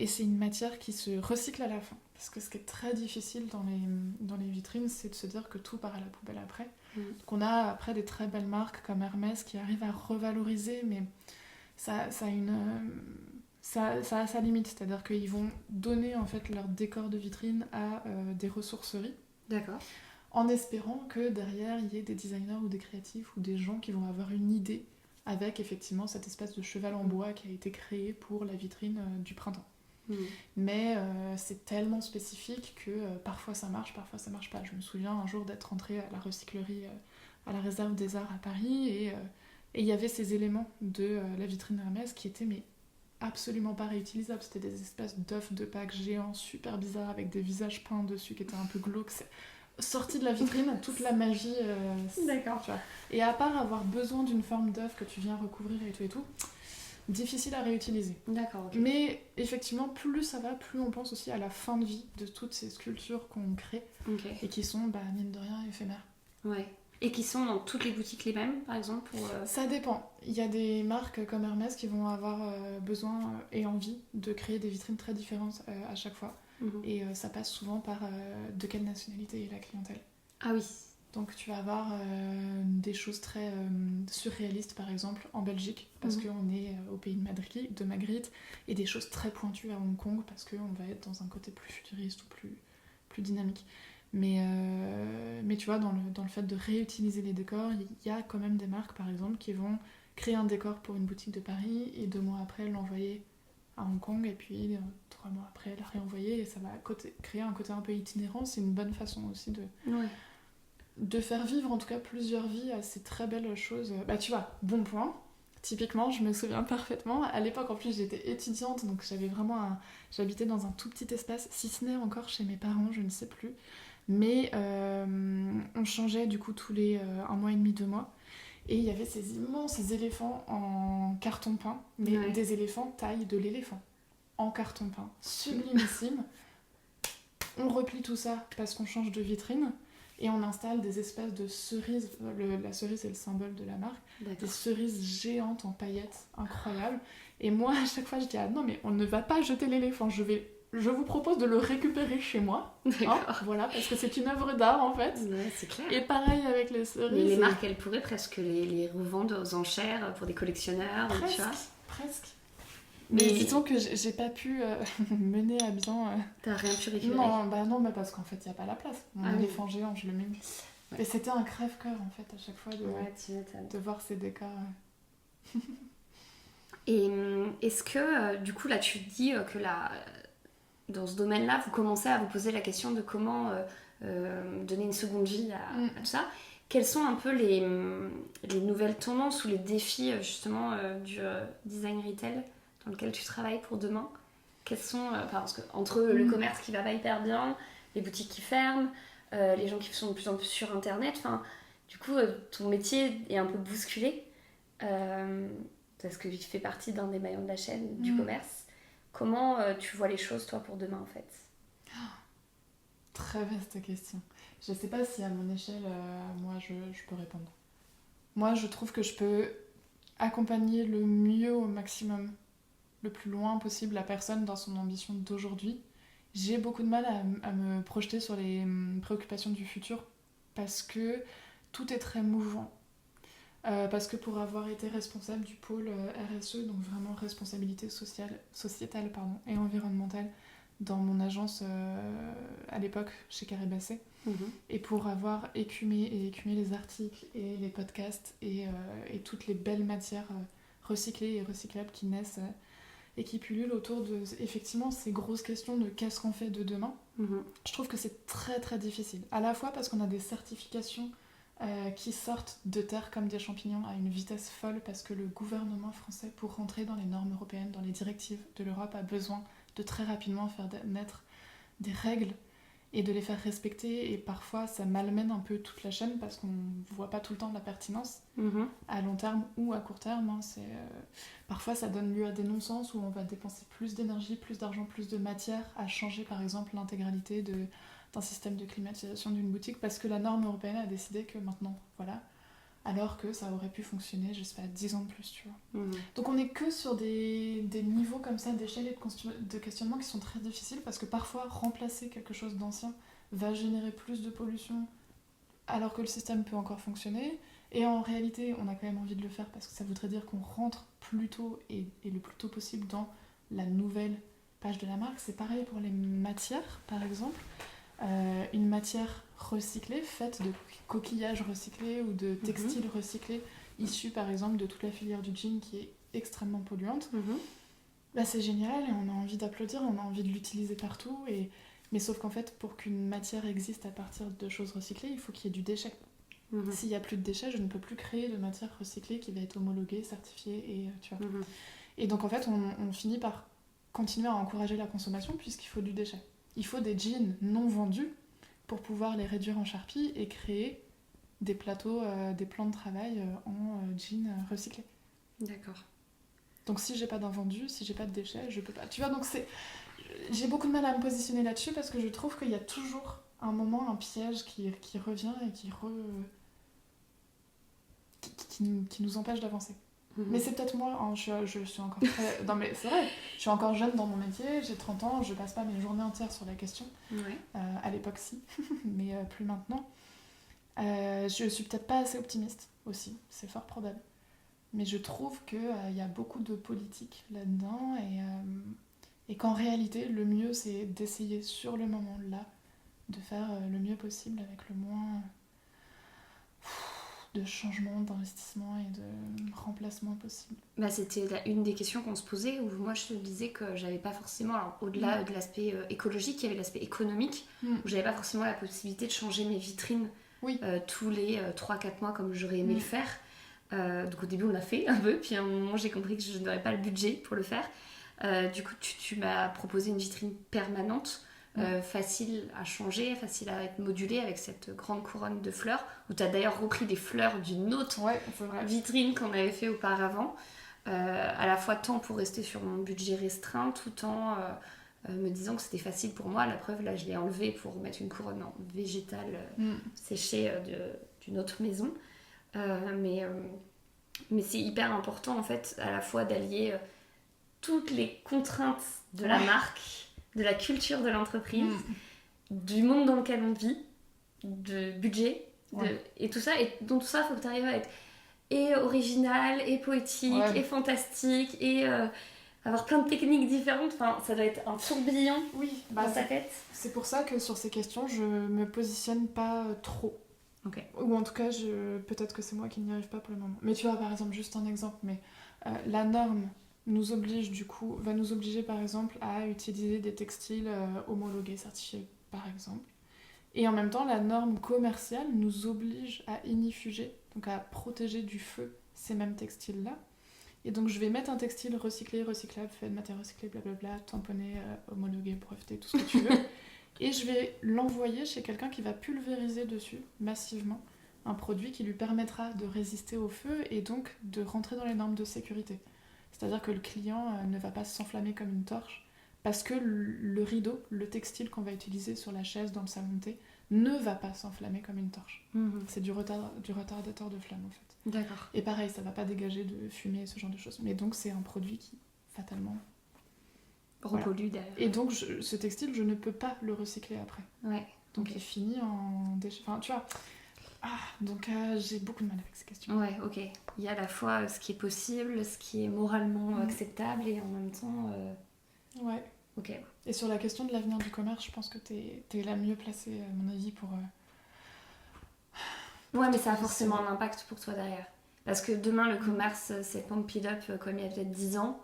c'est une matière qui se recycle à la fin. Parce que ce qui est très difficile dans les vitrines, c'est de se dire que tout part à la poubelle après. Donc on a après des très belles marques comme Hermès qui arrivent à revaloriser, mais ça a sa limite. C'est-à-dire qu'ils vont donner en fait leur décor de vitrine à des ressourceries. D'accord. En espérant que derrière, il y ait des designers ou des créatifs ou des gens qui vont avoir une idée avec effectivement cette espèce de cheval en bois qui a été créé pour la vitrine du printemps. Mais c'est tellement spécifique que parfois ça marche pas. Je me souviens un jour d'être rentrée à la recyclerie à la Réserve des Arts à Paris et Et il y avait ces éléments de la vitrine Hermès qui étaient mais absolument pas réutilisables. C'était des espèces d'œufs de Pâques géants super bizarres avec des visages peints dessus qui étaient un peu glauques. Sorti de la vitrine, toute la magie. D'accord. Tu vois. Et à part avoir besoin d'une forme d'œuf que tu viens recouvrir et tout, difficile à réutiliser. D'accord, ok. Mais effectivement, plus ça va, plus on pense aussi à la fin de vie de toutes ces sculptures qu'on crée Ok. et qui sont, mine de rien, éphémères. Ouais. Et qui sont dans toutes les boutiques les mêmes, par exemple pour, Ça dépend. Il y a des marques comme Hermès qui vont avoir besoin et envie de créer des vitrines très différentes à chaque fois. Et ça passe souvent par de quelle nationalité est la clientèle. Ah oui. Donc tu vas avoir des choses très surréalistes par exemple en Belgique parce qu'on est au pays de Magritte et des choses très pointues à Hong Kong parce qu'on va être dans un côté plus futuriste ou plus dynamique. Mais tu vois, dans le fait de réutiliser les décors, il y a quand même des marques par exemple qui vont créer un décor pour une boutique de Paris et 2 mois après l'envoyer à Hong Kong et puis 3 mois après la réenvoyer et ça va créer un côté un peu itinérant. C'est une bonne façon aussi de faire vivre en tout cas plusieurs vies à ces très belles choses. Tu vois, bon point. Typiquement, je me souviens parfaitement. À l'époque, en plus, j'étais étudiante, donc j'habitais dans un tout petit espace, si ce n'est encore chez mes parents, je ne sais plus. Mais on changeait du coup tous les 1 mois et demi, 2 mois. Et il y avait ces immenses éléphants en carton peint, mais des éléphants taille de l'éléphant, en carton peint. Sublimissime. On replie tout ça parce qu'on change de vitrine. Et on installe des espèces de cerises, la cerise est le symbole de la marque, des cerises géantes en paillettes, incroyables. Et moi, à chaque fois, je dis, ah non, mais on ne va pas jeter l'éléphant, je vous propose de le récupérer chez moi. Voilà, parce que c'est une œuvre d'art, en fait. Ouais, c'est clair. Et pareil avec les cerises. Mais les marques, elles pourraient presque les revendre aux enchères pour des collectionneurs. Presque. Mais disons que j'ai pas pu mener à bien... T'as rien pu récupérer? Non, mais parce qu'en fait, il n'y a pas la place. Mon éléphant géant, je le mets. Ouais. Et c'était un crève-cœur, en fait, à chaque fois, de voir ces décors. Et est-ce que, du coup, là, tu dis que dans ce domaine-là, vous commencez à vous poser la question de comment donner une seconde vie à tout ça. Quelles sont un peu les nouvelles tendances ou les défis, justement, du design retail dans lequel tu travailles pour demain? Quels sont, parce que entre le commerce qui va pas hyper bien, les boutiques qui ferment, les gens qui sont de plus en plus sur internet, enfin, du coup ton métier est un peu bousculé parce que tu fais partie d'un des maillons de la chaîne du commerce. Comment tu vois les choses toi pour demain en fait? Très vaste question. Je sais pas si à mon échelle moi je peux répondre. Moi je trouve que je peux accompagner le mieux au maximum, le plus loin possible la personne dans son ambition d'aujourd'hui. J'ai beaucoup de mal à me projeter sur les préoccupations du futur parce que tout est très mouvant. Parce que pour avoir été responsable du pôle RSE, donc vraiment responsabilité sociétale et environnementale dans mon agence à l'époque chez Carré Basset, et pour avoir écumé les articles et les podcasts et toutes les belles matières recyclées et recyclables qui naissent et qui pullulent autour de effectivement ces grosses questions de qu'est-ce qu'on fait de demain. Je trouve que c'est très très difficile, à la fois parce qu'on a des certifications qui sortent de terre comme des champignons à une vitesse folle, parce que le gouvernement français, pour rentrer dans les normes européennes, dans les directives de l'Europe, a besoin de très rapidement faire naître des règles et de les faire respecter, et parfois ça malmène un peu toute la chaîne parce qu'on ne voit pas tout le temps de la pertinence à long terme ou à court terme. Parfois ça donne lieu à des non-sens où on va dépenser plus d'énergie, plus d'argent, plus de matière à changer par exemple l'intégralité d'un système de climatisation d'une boutique parce que la norme européenne a décidé que maintenant, voilà, alors que ça aurait pu fonctionner, je sais pas, 10 ans de plus, tu vois. Donc on n'est que sur des niveaux comme ça d'échelle et de questionnement qui sont très difficiles parce que parfois remplacer quelque chose d'ancien va générer plus de pollution alors que le système peut encore fonctionner, et en réalité on a quand même envie de le faire parce que ça voudrait dire qu'on rentre plus tôt et le plus tôt possible dans la nouvelle page de la marque. C'est pareil pour les matières par exemple. Une matière recyclée, faite de coquillages recyclés ou de textiles recyclés, issus par exemple de toute la filière du jean qui est extrêmement polluante, c'est génial et on a envie d'applaudir, on a envie de l'utiliser partout, mais sauf qu'en fait pour qu'une matière existe à partir de choses recyclées, il faut qu'il y ait du déchet. S'il n'y a plus de déchets, je ne peux plus créer de matière recyclée qui va être homologuée, certifiée, et tu vois. Et donc en fait, on finit par continuer à encourager la consommation puisqu'il faut du déchet. Il faut des jeans non vendus pour pouvoir les réduire en charpie et créer des plateaux, des plans de travail en jeans recyclés. D'accord. Donc si j'ai pas d'invendu, si j'ai pas de déchets, je peux pas. Tu vois, donc j'ai beaucoup de mal à me positionner là-dessus parce que je trouve qu'il y a toujours un moment, un piège qui revient et qui nous empêche d'avancer. Mais c'est peut-être moi, hein, je suis encore très... Non mais c'est vrai, je suis encore jeune dans mon métier, j'ai 30 ans, je passe pas mes journées entières sur la question. À l'époque si, mais plus maintenant. Je suis peut-être pas assez optimiste aussi, c'est fort probable. Mais je trouve qu'il y a beaucoup de politique là-dedans et qu'en réalité, le mieux c'est d'essayer sur le moment là de faire le mieux possible avec le moins de changements, d'investissement et de remplacement possible. Bah, c'était une des questions qu'on se posait où moi je te disais que j'avais pas forcément, alors, au-delà de l'aspect écologique, il y avait l'aspect économique où j'avais pas forcément la possibilité de changer mes vitrines tous les 3-4 mois comme j'aurais aimé le faire. Donc au début on l'a fait un peu, puis à un moment j'ai compris que je n'aurais pas le budget pour le faire. Du coup tu m'as proposé une vitrine permanente. Facile à changer, facile à être modulée avec cette grande couronne de fleurs où tu as d'ailleurs repris des fleurs d'une autre vitrine qu'on avait fait auparavant, à la fois tant pour rester sur mon budget restreint tout en me disant que c'était facile pour moi. La preuve, là je l'ai enlevée pour mettre une couronne en végétal séchée d'une autre maison, mais c'est hyper important en fait à la fois d'allier toutes les contraintes de la marque, de la culture de l'entreprise, du monde dans lequel on vit, de budget, et tout ça. Et dans tout ça, il faut que tu arrives à être et original, et poétique, et fantastique, et avoir plein de techniques différentes. Enfin, ça doit être un tourbillon dans ta tête. C'est pour ça que sur ces questions, je me positionne pas trop. Ou en tout cas, peut-être que c'est moi qui n'y arrive pas pour le moment. Mais tu vois, par exemple, juste un exemple, mais la norme va nous obliger par exemple à utiliser des textiles homologués, certifiés par exemple. Et en même temps, la norme commerciale nous oblige à inifuger, donc à protéger du feu ces mêmes textiles-là. Et donc je vais mettre un textile recyclé, recyclable, fait de matière recyclée, blablabla, tamponné, homologué, breveté, tout ce que tu veux. Et je vais l'envoyer chez quelqu'un qui va pulvériser dessus massivement un produit qui lui permettra de résister au feu et donc de rentrer dans les normes de sécurité. C'est-à-dire que le client ne va pas s'enflammer comme une torche parce que le rideau, le textile qu'on va utiliser sur la chaise dans le salon de thé ne va pas s'enflammer comme une torche. C'est du retardateur de flamme en fait. D'accord. Et pareil, ça va pas dégager de fumée, ce genre de choses. Mais donc c'est un produit qui, fatalement, repollue derrière. Et donc ce textile, je ne peux pas le recycler après. Donc il finit en déchet. Enfin, tu vois... donc j'ai beaucoup de mal avec ces questions. Il y a à la fois ce qui est possible, ce qui est moralement acceptable et en même temps... Et sur la question de l'avenir du commerce, je pense que t'es la mieux placée, à mon avis, pour... mais ça a forcément un impact pour toi derrière. Parce que demain, le commerce, c'est pump it up comme il y a peut-être 10 ans.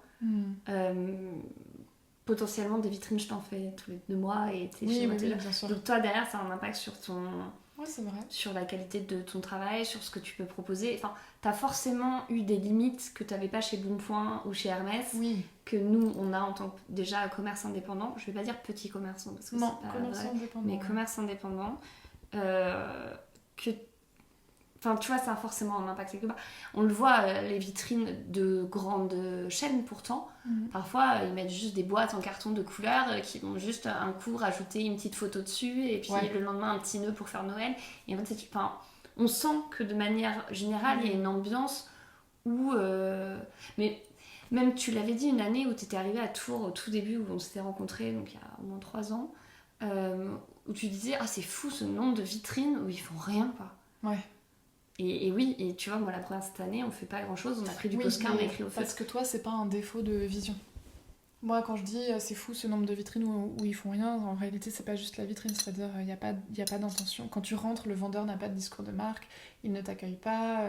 Potentiellement, des vitrines, je t'en fais tous les 2 mois et t'es chez moi. Bien sûr. Donc toi, derrière, ça a un impact sur ton... c'est vrai. Sur la qualité de ton travail, sur ce que tu peux proposer. Enfin, t'as forcément eu des limites que t'avais pas chez Bonpoint ou chez Hermès, que nous, on a en tant que déjà commerce indépendant. Je vais pas dire petit commerçant, parce que c'est pas commerce vrai, indépendant. Mais commerce indépendant, que... Enfin, tu vois, ça a forcément un impact quelque part. On le voit, les vitrines de grandes chaînes, pourtant. Parfois, ils mettent juste des boîtes en carton de couleur qui vont juste un coup rajouter une petite photo dessus et puis le lendemain, un petit nœud pour faire Noël. Et en fait, on sent que de manière générale, il y a une ambiance où... Mais même, tu l'avais dit, une année où tu étais arrivée à Tours, au tout début, où on s'était rencontrés, donc il y a au moins 3 ans, où tu disais « Ah, c'est fou ce nombre de vitrines où ils font rien, quoi. » Et oui, et tu vois, moi la première cette année, on fait pas grand chose, on a pris du postcard, on a écrit au feu. Parce que toi, c'est pas un défaut de vision. Moi, quand je dis c'est fou ce nombre de vitrines où ils font rien, en réalité, c'est pas juste la vitrine, c'est-à-dire il y a pas d'intention. Quand tu rentres, le vendeur n'a pas de discours de marque, il ne t'accueille pas,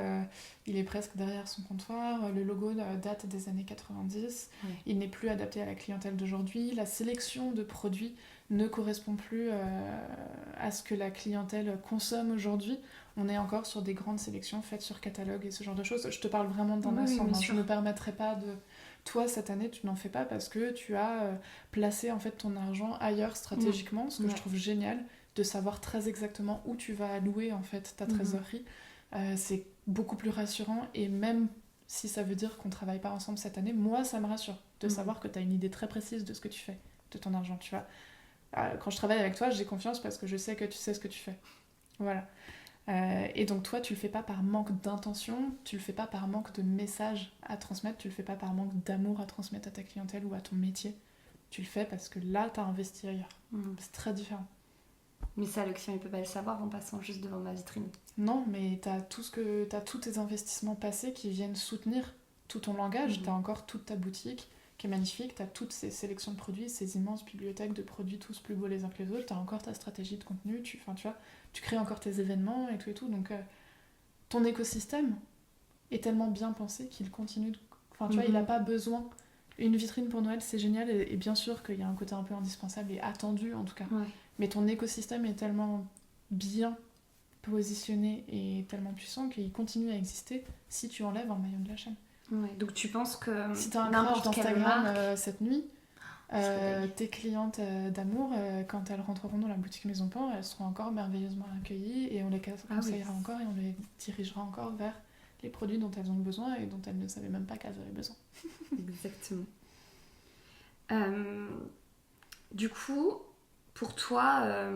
il est presque derrière son comptoir, le logo date des années 90, il n'est plus adapté à la clientèle d'aujourd'hui, la sélection de produits ne correspond plus à ce que la clientèle consomme aujourd'hui. On est encore sur des grandes sélections faites sur catalogue et ce genre de choses. Je te parle vraiment d'un ensemble. Je ne me permettrai pas de... Toi, cette année, tu n'en fais pas parce que tu as placé en fait ton argent ailleurs stratégiquement, ce que je trouve génial, de savoir très exactement où tu vas allouer en fait ta trésorerie. C'est beaucoup plus rassurant et même si ça veut dire qu'on travaille pas ensemble cette année, moi, ça me rassure de savoir que tu as une idée très précise de ce que tu fais, de ton argent, tu vois. Quand je travaille avec toi, j'ai confiance parce que je sais que tu sais ce que tu fais. Voilà. Et donc toi, tu le fais pas par manque d'intention, tu le fais pas par manque de messages à transmettre, tu le fais pas par manque d'amour à transmettre à ta clientèle ou à ton métier. Tu le fais parce que là, t'as investi ailleurs. C'est très différent. Mais ça, le client, il peut pas le savoir en passant juste devant ma vitrine. Non, mais t'as tous tes investissements passés qui viennent soutenir tout ton langage. T'as encore toute ta boutique qui est magnifique, t'as toutes ces sélections de produits, ces immenses bibliothèques de produits tous plus beaux les uns que les autres, t'as encore ta stratégie de contenu, tu vois, tu crées encore tes événements et tout. Donc ton écosystème est tellement bien pensé qu'il continue de... Enfin, tu vois, il n'a pas besoin... Une vitrine pour Noël, c'est génial, et bien sûr qu'il y a un côté un peu indispensable et attendu en tout cas. Ouais. Mais ton écosystème est tellement bien positionné et tellement puissant qu'il continue à exister si tu enlèves un maillon de la chaîne. Ouais, donc tu penses que si t'as un crash d'Instagram cette nuit, tes clientes d'amour, quand elles rentreront dans la boutique Maison Pan, elles seront encore merveilleusement accueillies et on les conseillera encore et on les dirigera encore vers les produits dont elles ont besoin et dont elles ne savaient même pas qu'elles avaient besoin. Exactement. Du coup, pour toi,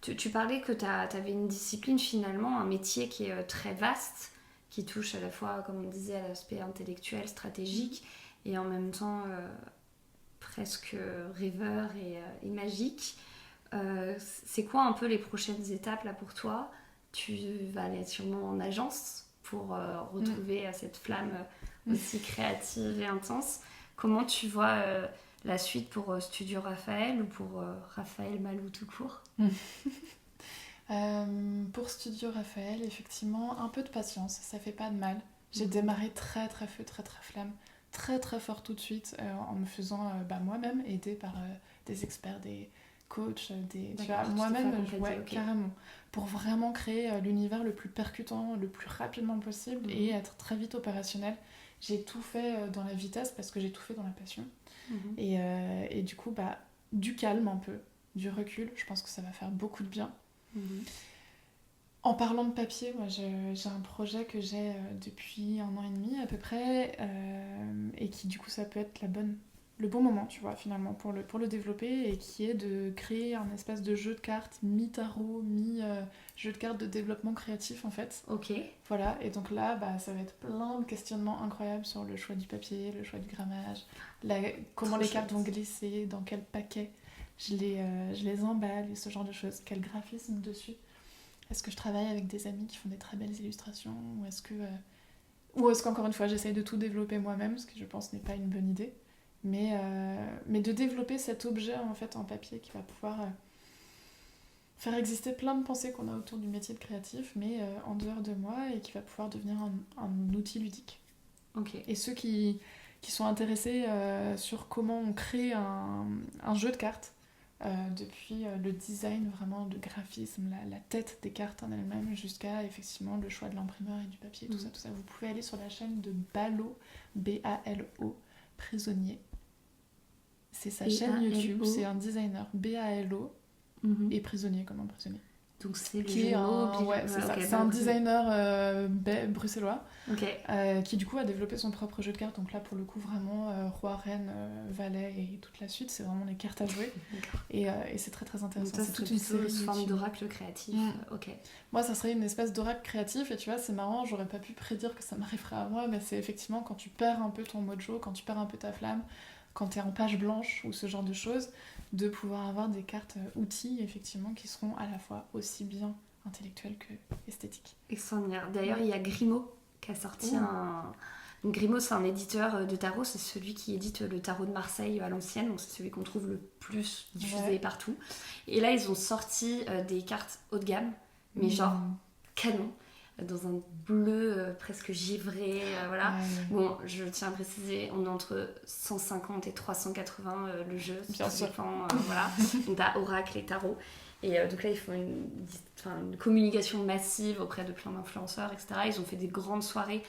tu parlais que t'avais une discipline finalement, un métier qui est très vaste, qui touche à la fois, comme on disait, à l'aspect intellectuel, stratégique, et en même temps presque rêveur et magique. C'est quoi un peu les prochaines étapes là pour toi ? Tu vas aller sûrement en agence pour retrouver cette flamme aussi créative et intense. Comment tu vois la suite pour Studio Raphaël ou pour Raphaël Malou tout court ? Pour Studio Raphaël, effectivement, un peu de patience, ça fait pas de mal. J'ai démarré très très feu, très très flamme, très très fort tout de suite en me faisant moi-même aider par des experts, des coachs, moi-même, carrément, pour vraiment créer l'univers le plus percutant, le plus rapidement possible et être très vite opérationnel. J'ai tout fait dans la vitesse parce que j'ai tout fait dans la passion. Et du coup, du calme un peu, du recul, je pense que ça va faire beaucoup de bien. En parlant de papier, moi j'ai un projet que j'ai depuis 1 an et demi à peu près et qui du coup ça peut être le bon moment, tu vois, finalement pour le développer, et qui est de créer un espèce de jeu de cartes mi-tarot, mi-jeu de cartes de développement créatif en fait. Ok. Voilà, et donc là ça va être plein de questionnements incroyables sur le choix du papier, le choix du grammage, comment les cartes vont glisser, dans quel paquet je les emballe et ce genre de choses, quel graphisme dessus. Est-ce que je travaille avec des amis qui font des très belles illustrations, ou est-ce qu'encore une fois j'essaye de tout développer moi-même, ce qui je pense n'est pas une bonne idée, mais de développer cet objet en fait en papier qui va pouvoir faire exister plein de pensées qu'on a autour du métier de créatif, mais en dehors de moi, et qui va pouvoir devenir un outil ludique. Okay. Et ceux qui sont intéressés sur comment on crée un jeu de cartes, depuis le design, vraiment le graphisme, la tête des cartes en elle-même, jusqu'à effectivement le choix de l'imprimeur et du papier, tout ça. Vous pouvez aller sur la chaîne de Balo, B-A-L-O, Prisonnier. C'est sa chaîne YouTube, c'est un designer, B-A-L-O, et Prisonnier comme un prisonnier. Donc c'est qui est un designer bruxellois qui du coup a développé son propre jeu de cartes. Donc là pour le coup vraiment roi, reine, valet et toute la suite, c'est vraiment les cartes à jouer. Et c'est très très intéressant. Donc ça, c'est toute une série forme d'oracle créatif. Moi ça serait une espèce d'oracle créatif, et tu vois c'est marrant, j'aurais pas pu prédire que ça m'arriverait à moi, mais c'est effectivement quand tu perds un peu ton mojo, quand tu perds un peu ta flamme, quand t'es en page blanche ou ce genre de choses, de pouvoir avoir des cartes outils effectivement qui seront à la fois aussi bien intellectuelles que esthétiques. Extraordinaire. D'ailleurs, il y a Grimaud qui a sorti un... Donc, Grimaud, c'est un éditeur de tarot, c'est celui qui édite le tarot de Marseille à l'ancienne, donc c'est celui qu'on trouve le plus diffusé partout. Et là, ils ont sorti des cartes haut de gamme, mais genre canon, dans un bleu presque givré, voilà. Ouais. Bon, je tiens à préciser, on est entre 150 et 380 le jeu, Bien sûr. voilà. Donc t'as Oracle et Tarot. Et donc là, ils font une communication massive auprès de plein d'influenceurs, etc. Ils ont fait des grandes soirées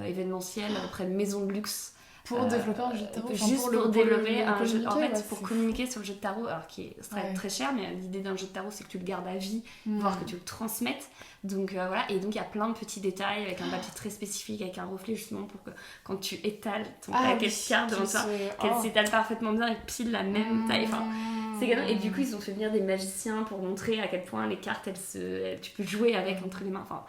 événementielles auprès de maisons de luxe. Pour développer un jeu de tarot, Juste pour développer un jeu. En fait, ouais, pour communiquer sur le jeu de tarot, alors qui est très cher, mais l'idée d'un jeu de tarot, c'est que tu le gardes à vie, voire que tu le transmettes. Donc voilà, et donc il y a plein de petits détails avec un papier très spécifique, avec un reflet justement pour que quand tu étales ton paquet de cartes devant toi, qu'elle s'étale parfaitement bien et pile la même taille. Enfin, c'est cadeau. Et du coup, ils ont fait venir des magiciens pour montrer à quel point les cartes, tu peux jouer avec entre les mains. Enfin,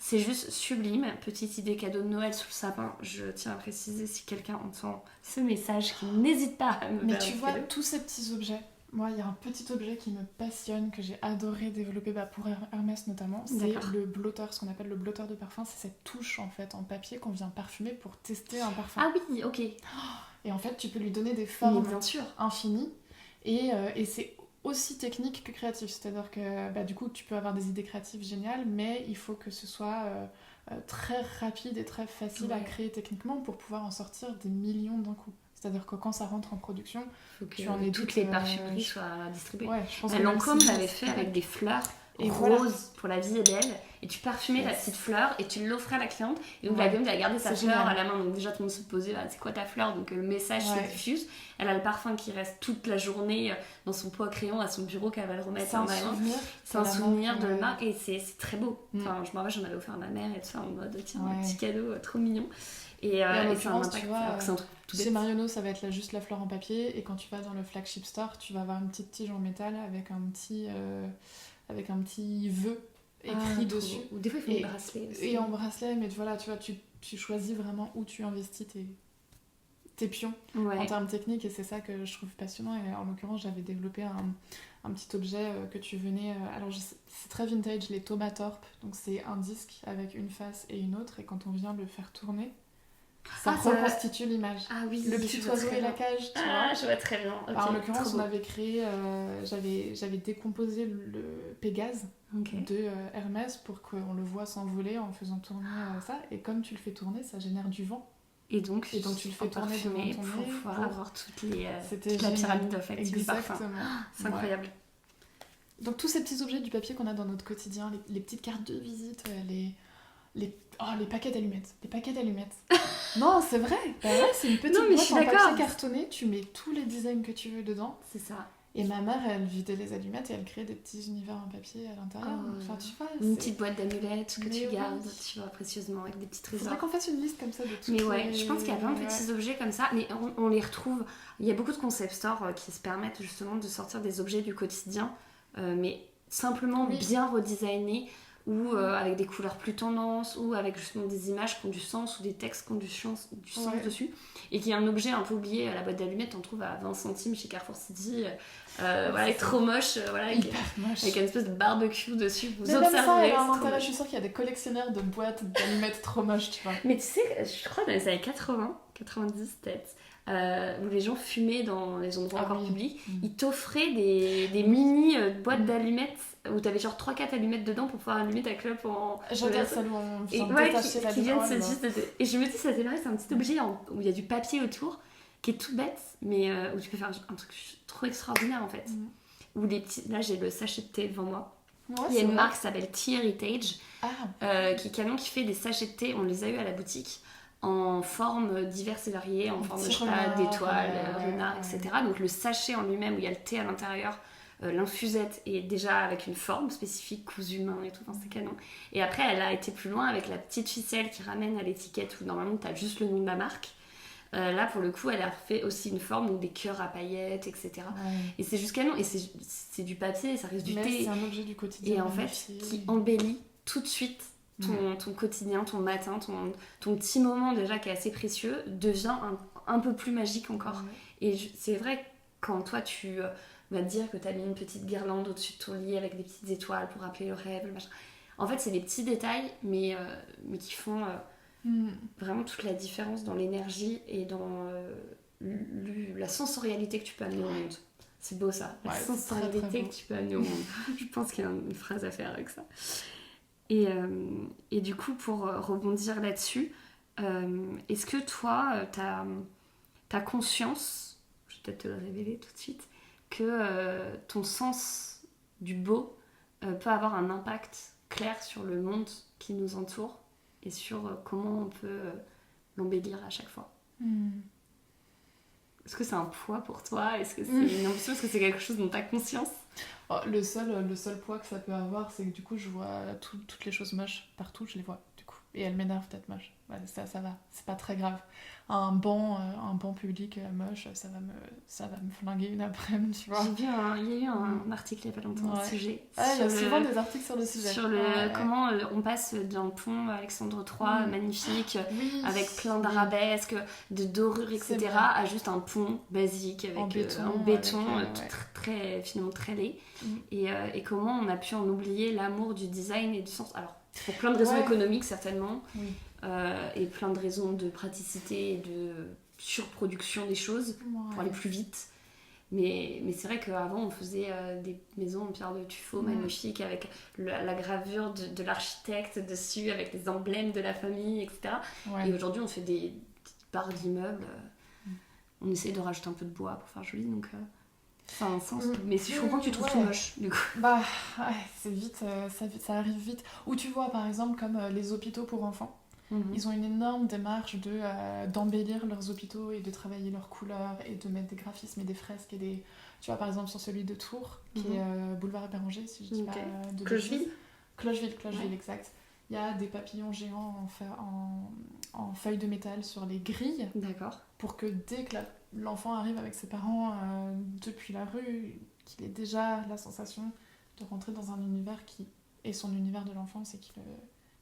c'est juste sublime. Petite idée cadeau de Noël sous le sapin. Je tiens à préciser, si quelqu'un entend ce message, qu'il n'hésite pas à me Mais faire tu un vois, cadeau. tous ces petits objets, moi, il y a un petit objet qui me passionne, que j'ai adoré développer pour Hermès notamment, c'est le blotteur, ce qu'on appelle le blotteur de parfum. C'est cette touche en fait en papier qu'on vient parfumer pour tester un parfum. Ah oui, ok. Et en fait, tu peux lui donner des formes bien sûr. infinies et c'est aussi technique que créatif. C'est-à-dire que du coup, tu peux avoir des idées créatives géniales, mais il faut que ce soit très rapide et très facile à créer techniquement pour pouvoir en sortir des millions d'un coup. C'est-à-dire que quand ça rentre en production, faut que tu en toutes les parfumeries soient distribuées. Ouais, je pense que Lancôme l'avait fait avec des fleurs et roses pour la vie est belle, et tu parfumais la petite fleur et tu l'offrais à la cliente, et donc la cliente elle a gardé sa fleur à la main, donc déjà tout le monde se posait c'est quoi ta fleur, donc le message se diffuse, elle a le parfum qui reste toute la journée dans son pot à crayon à son bureau qu'elle va le remettre en avant. C'est un souvenir de la marque et c'est très beau. Enfin, je me rappelle, j'en avais offert à ma mère et tout ça en mode tiens, un petit cadeau trop mignon. Et c'est un impact, alors que c'est un truc tout bête. Chez Marionneau, ça va être juste la fleur en papier, et quand tu vas dans le flagship store, tu vas avoir une petite tige en métal avec un petit vœu écrit dessus. Ou des fois, il faut des bracelets aussi. Et en bracelet, mais voilà, tu vois, tu choisis vraiment où tu investis tes pions en termes techniques, et c'est ça que je trouve passionnant. Et en l'occurrence, j'avais développé un petit objet que tu venais... alors, c'est très vintage, les Tomatorp. Donc, c'est un disque avec une face et une autre, et quand on vient le faire tourner, ça reconstitue l'image. Ah oui, le petit oiseau et la cage, tu vois. Je vois très bien. Okay, en l'occurrence, on avait créé, j'avais décomposé le Pégase de Hermès pour qu'on le voit s'envoler en faisant tourner ça. Et comme tu le fais tourner, ça génère du vent. Et donc tu le fais tourner devant ton nez pour pouvoir avoir toute C'était la pyramide en fait. Exactement. C'est incroyable. Donc tous ces petits objets du papier qu'on a dans notre quotidien, les petites cartes de visite, les paquets d'allumettes. Les paquets d'allumettes. Non, c'est vrai. C'est une petite boîte en papier cartonné. Tu mets tous les designs que tu veux dedans. C'est ça. Et ma mère, elle vidait les allumettes et elle créait des petits univers en papier à l'intérieur. Enfin, tu vois, une petite boîte d'amulettes que tu gardes, tu vois, précieusement, avec des petits trésors. Faudrait qu'on fasse une liste comme ça de tout. Mais ouais, je pense qu'il y a plein de petits objets comme ça, mais on les retrouve. Il y a beaucoup de concept stores qui se permettent justement de sortir des objets du quotidien, mais simplement bien redesignés, ou avec des couleurs plus tendance, ou avec justement des images qui ont du sens, ou des textes qui ont du sens dessus, et qui est un objet un peu oublié. La boîte d'allumettes, on trouve à 20 centimes chez Carrefour City, voilà, est trop moche, voilà, avec une espèce de barbecue dessus. Vous observez, ça, un intérêt, je suis sûre qu'il y a des collectionneurs de boîtes d'allumettes trop moches, tu vois. Mais tu sais, je crois dans les années 80, 90 peut-être, où les gens fumaient dans les endroits encore publics, ils t'offraient des mini boîtes d'allumettes où t'avais genre 3-4 allumettes dedans pour pouvoir allumer ta clope en... J'adore ça, qui viennent se dire... Et je me dis, ça c'est vrai, c'est un petit objet où il y a du papier autour, qui est tout bête, mais où tu peux faire un truc trop extraordinaire en fait. Où les petits... Là j'ai le sachet de thé devant moi. Il y a une marque qui s'appelle Tea Heritage, qui est canon, qui fait des sachets de thé, on les a eu à la boutique, en formes diverses et variées, en forme de chat, d'étoiles, renard, etc. Donc le sachet en lui-même où il y a le thé à l'intérieur, l'infusette est déjà avec une forme spécifique, cousu main et tout, enfin, c'est canon. Et après elle a été plus loin avec la petite ficelle qui ramène à l'étiquette où normalement tu as juste le nom de la marque. Là pour le coup elle a fait aussi une forme ou des cœurs à paillettes, etc. Et c'est juste canon, et c'est du papier, ça reste du thé. C'est un objet du quotidien. Et en fait qui embellit tout de suite ton quotidien, ton matin, ton petit moment déjà qui est assez précieux devient un peu plus magique encore. Et c'est vrai que quand toi tu vas te dire que tu as mis une petite guirlande au-dessus de ton lit avec des petites étoiles pour rappeler le rêve, le machin. En fait c'est des petits détails mais qui font vraiment toute la différence dans l'énergie et dans la sensorialité que tu peux amener au monde. C'est beau ça, la sensorialité que tu peux amener au monde. Je pense qu'il y a une phrase à faire avec ça. Et du coup, pour rebondir là-dessus, est-ce que toi, t'as conscience, je vais peut-être te le révéler tout de suite, que ton sens du beau peut avoir un impact clair sur le monde qui nous entoure et sur comment on peut l'embellir à chaque fois? Est-ce que c'est un poids pour toi? Est-ce que c'est une ambition? Est-ce que c'est quelque chose dont tu as conscience? Le seul poids que ça peut avoir, c'est que du coup, je vois toutes les choses moches partout, je les vois, du coup. Et elles m'énervent d'être moches. Ouais, ça va, c'est pas très grave. Un banc public moche, ça va me flinguer une après-midi, tu vois. Il y a eu un article il y a pas longtemps à ce sujet. Il y a souvent des articles sur le sujet. Sur comment on passe d'un pont Alexandre III magnifique, avec plein d'arabesques, de dorures, etc., à juste un pont basique avec en béton très, finalement très laid. Et comment on a pu en oublier l'amour du design et du sens. Alors, pour plein de raisons économiques, certainement. Et plein de raisons de praticité et de surproduction des choses pour aller plus vite. Mais c'est vrai qu'avant, on faisait des maisons en pierre de tuffeau magnifiques avec la gravure de l'architecte dessus, avec les emblèmes de la famille, etc. Et aujourd'hui, on fait des petites barres d'immeubles. On essaie de rajouter un peu de bois pour faire joli, donc ça a un sens. Mais je comprends que tu trouves tout moche, du coup. C'est vite, ça arrive vite. Ou tu vois, par exemple, comme les hôpitaux pour enfants. Ils ont une énorme démarche d'embellir leurs hôpitaux et de travailler leurs couleurs et de mettre des graphismes et des fresques et des... Tu vois, par exemple, sur celui de Tours, qui est boulevard Béranger, si je dis pas de Clocheville. Clocheville, exact. Il y a des papillons géants en feuilles de métal sur les grilles. D'accord. Pour que dès que l'enfant arrive avec ses parents depuis la rue, qu'il ait déjà la sensation de rentrer dans un univers qui est son univers de l'enfance et qui le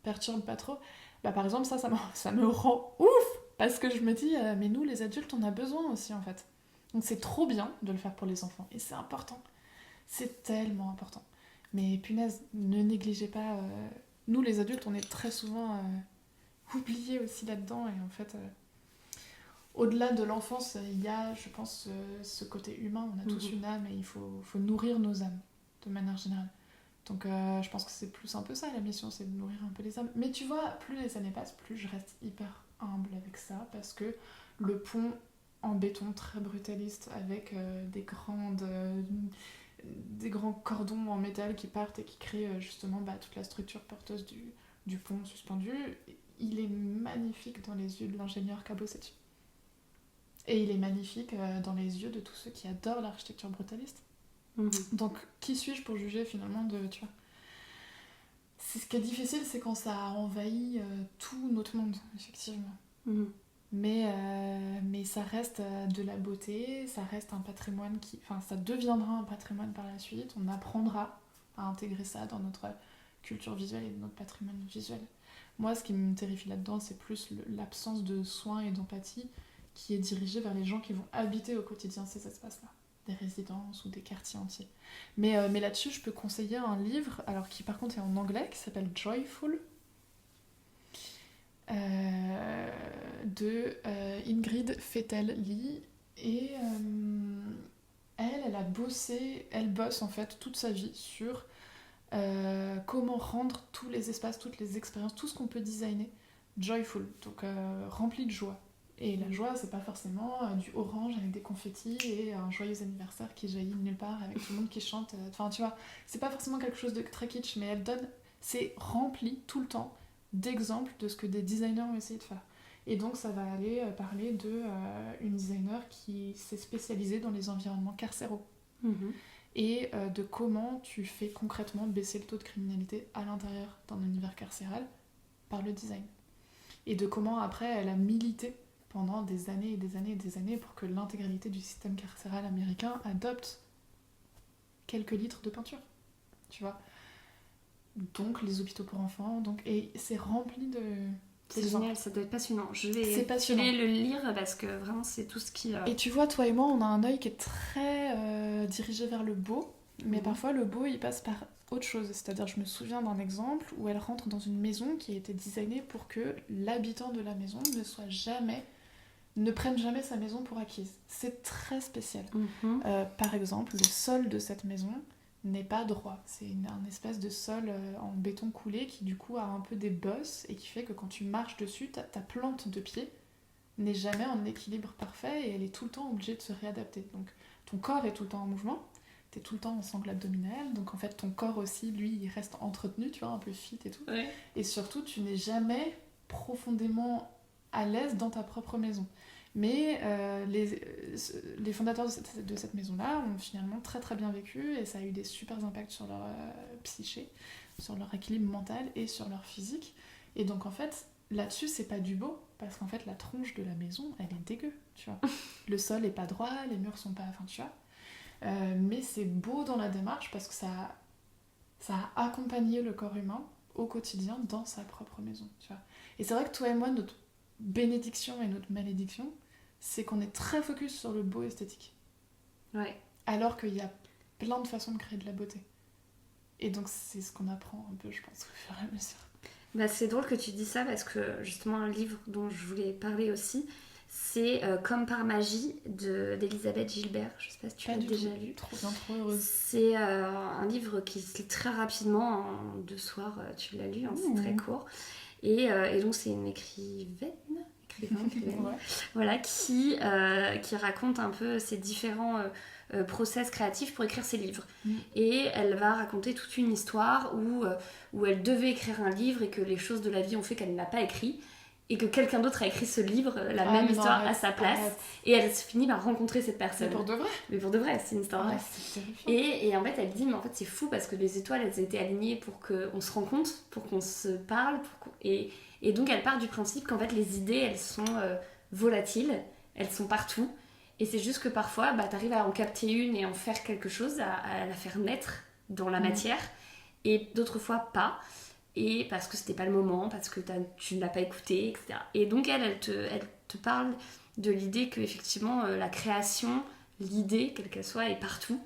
perturbe pas trop. Par exemple, ça me rend ouf, parce que je me dis, mais nous les adultes, on a besoin aussi en fait. Donc c'est trop bien de le faire pour les enfants, et c'est important. C'est tellement important. Mais punaise, ne négligez pas... Nous les adultes, on est très souvent oubliés aussi là-dedans, et en fait... Au-delà de l'enfance, il y a, je pense, ce côté humain. On a tous une âme, et il faut nourrir nos âmes, de manière générale. Donc je pense que c'est plus un peu ça la mission, c'est de nourrir un peu les âmes. Mais tu vois, plus les années passent, plus je reste hyper humble avec ça, parce que le pont en béton très brutaliste, avec des grands cordons en métal qui partent et qui créent justement toute la structure porteuse du pont suspendu, il est magnifique dans les yeux de l'ingénieur qui a bossé dessus. Et il est magnifique dans les yeux de tous ceux qui adorent l'architecture brutaliste. Donc, qui suis-je pour juger finalement tu vois. Ce qui est difficile, c'est quand ça envahit tout notre monde, effectivement. Mais ça reste de la beauté, ça reste un patrimoine ça deviendra un patrimoine par la suite. On apprendra à intégrer ça dans notre culture visuelle et notre patrimoine visuel. Moi, ce qui me terrifie là-dedans, c'est plus l'absence de soins et d'empathie qui est dirigée vers les gens qui vont habiter au quotidien ces espaces-là. Des résidences ou des quartiers entiers. Mais là-dessus, je peux conseiller un livre, alors qui par contre est en anglais, qui s'appelle Joyful, de Ingrid Fettel-Lee. Et elle bosse en fait toute sa vie sur comment rendre tous les espaces, toutes les expériences, tout ce qu'on peut designer joyful, donc rempli de joie. Et la joie, c'est pas forcément du orange avec des confettis et un joyeux anniversaire qui jaillit de nulle part avec tout le monde qui chante. Enfin, tu vois, c'est pas forcément quelque chose de très kitsch, mais c'est rempli tout le temps d'exemples de ce que des designers ont essayé de faire. Et donc, ça va aller parler d'une designer qui s'est spécialisée dans les environnements carcéraux. Et de comment tu fais concrètement baisser le taux de criminalité à l'intérieur d'un univers carcéral par le design. Et de comment, après, elle a milité pendant des années et des années et des années pour que l'intégralité du système carcéral américain adopte quelques litres de peinture, tu vois. Donc les hôpitaux pour enfants, et c'est rempli de... C'est génial, ça doit être passionnant. Je vais le lire parce que vraiment c'est tout ce qui... Et tu vois, toi et moi, on a un œil qui est très dirigé vers le beau, mais parfois le beau il passe par autre chose. C'est-à-dire, je me souviens d'un exemple où elle rentre dans une maison qui a été designée pour que l'habitant de la maison ne prenne jamais sa maison pour acquise. C'est très spécial. Par exemple, le sol de cette maison n'est pas droit. C'est un espèce de sol en béton coulé qui du coup a un peu des bosses et qui fait que quand tu marches dessus, ta plante de pied n'est jamais en équilibre parfait et elle est tout le temps obligée de se réadapter. Donc ton corps est tout le temps en mouvement, t'es tout le temps en sangle abdominale, donc en fait ton corps aussi, lui, il reste entretenu, tu vois, un peu fit et tout. Ouais. Et surtout, tu n'es jamais profondément à l'aise dans ta propre maison. Mais les fondateurs de cette maison-là ont finalement très très bien vécu et ça a eu des super impacts sur leur psyché, sur leur équilibre mental et sur leur physique. Et donc en fait, là-dessus, c'est pas du beau, parce qu'en fait, la tronche de la maison, elle est dégueu, tu vois. Le sol est pas droit, les murs sont pas... Enfin, tu vois. Mais c'est beau dans la démarche parce que ça a accompagné le corps humain au quotidien dans sa propre maison, tu vois. Et c'est vrai que toi et moi, notre bénédiction et notre malédiction, c'est qu'on est très focus sur le beau esthétique. Ouais. Alors qu'il y a plein de façons de créer de la beauté. Et donc c'est ce qu'on apprend un peu, je pense, au fur et à mesure. Bah, c'est drôle que tu dis ça parce que justement un livre dont je voulais parler aussi, c'est Comme par magie d'Elisabeth Gilbert. Je sais pas si tu l'as déjà lu. Trop bien, trop heureuse. C'est un livre qui se lit très rapidement, en 2 soirs tu l'as lu, hein, c'est très court. Et donc c'est une écrivaine, Ouais. voilà, qui raconte un peu ses différents process créatifs pour écrire ses livres. Et elle va raconter toute une histoire où elle devait écrire un livre et que les choses de la vie ont fait qu'elle ne l'a pas écrit et que quelqu'un d'autre a écrit ce livre, la même histoire à sa place. Et elle se finit par rencontrer cette personne. Mais pour de vrai, c'est une histoire vraie. Et en fait, elle dit, mais en fait, c'est fou parce que les étoiles, elles étaient alignées pour qu'on se rencontre, pour qu'on se parle. Et donc, elle part du principe qu'en fait, les idées, elles sont volatiles, elles sont partout. Et c'est juste que parfois, t'arrives à en capter une et en faire quelque chose, à la faire naître dans la matière. Et d'autres fois, pas. Et parce que c'était pas le moment, parce que tu ne l'as pas écouté, etc. Et donc elle te parle de l'idée que effectivement la création, l'idée, quelle qu'elle soit, est partout,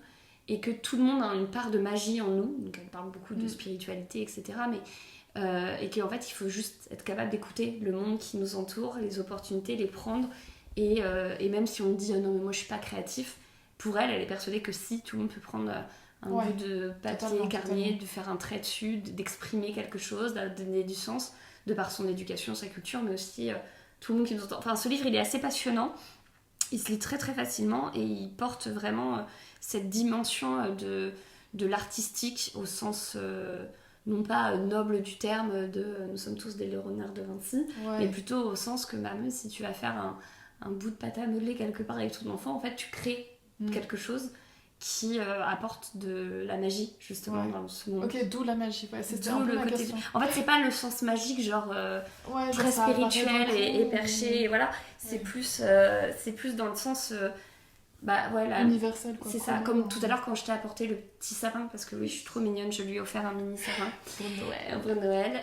et que tout le monde a une part de magie en nous. Donc elle parle beaucoup de spiritualité, etc. Et qu'en fait il faut juste être capable d'écouter le monde qui nous entoure, les opportunités, les prendre. Et même si on dit non mais moi je suis pas créatif, pour elle est persuadée que si, tout le monde peut prendre un bout de papier, carnet, de faire un trait dessus, d'exprimer quelque chose, de donner du sens, de par son éducation, sa culture, mais aussi tout le monde qui nous entend. Enfin, ce livre, il est assez passionnant, il se lit très très facilement et il porte vraiment cette dimension de l'artistique au sens non pas noble du terme de nous sommes tous des Léonard de Vinci, mais plutôt au sens que même si tu vas faire un bout de pâte à modeler quelque part avec ton enfant, en fait tu crées quelque chose qui apporte de la magie justement dans ce monde. Ok, d'où la magie, c'est d'où un peu le ma côté. question. En fait, c'est pas le sens magique genre très spirituel et perché, et voilà. C'est plus dans le sens universel quoi. C'est ça, comme tout à l'heure quand je t'ai apporté le petit sapin, parce que oui, je suis trop mignonne, je lui ai offert un mini sapin pour Noël.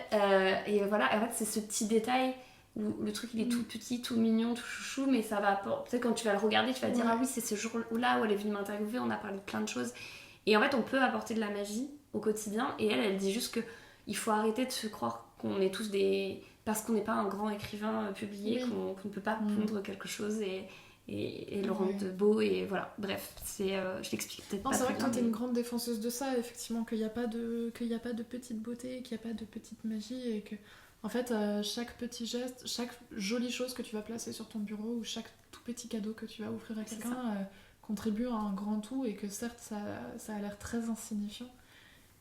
Et voilà, en fait, c'est ce petit détail où le truc il est tout petit, tout mignon, tout chouchou, mais ça va peut-être quand tu vas le regarder, tu vas dire ah oui, c'est ce jour-là où elle est venue m'interviewer, on a parlé de plein de choses. Et en fait, on peut apporter de la magie au quotidien, et elle dit juste que il faut arrêter de se croire qu'on est tous des... Parce qu'on n'est pas un grand écrivain publié, qu'on ne peut pas pondre quelque chose et le rendre beau, et voilà. Bref, je l'explique peut-être pas. C'est vrai très que toi, bien, t'es une grande défenseuse de ça, effectivement, qu'il n'y a pas de petite beauté, qu'il n'y a pas de petite magie, et que, en fait, chaque petit geste, chaque jolie chose que tu vas placer sur ton bureau, ou chaque tout petit cadeau que tu vas offrir à quelqu'un, contribue à un grand tout, et que certes, ça a l'air très insignifiant,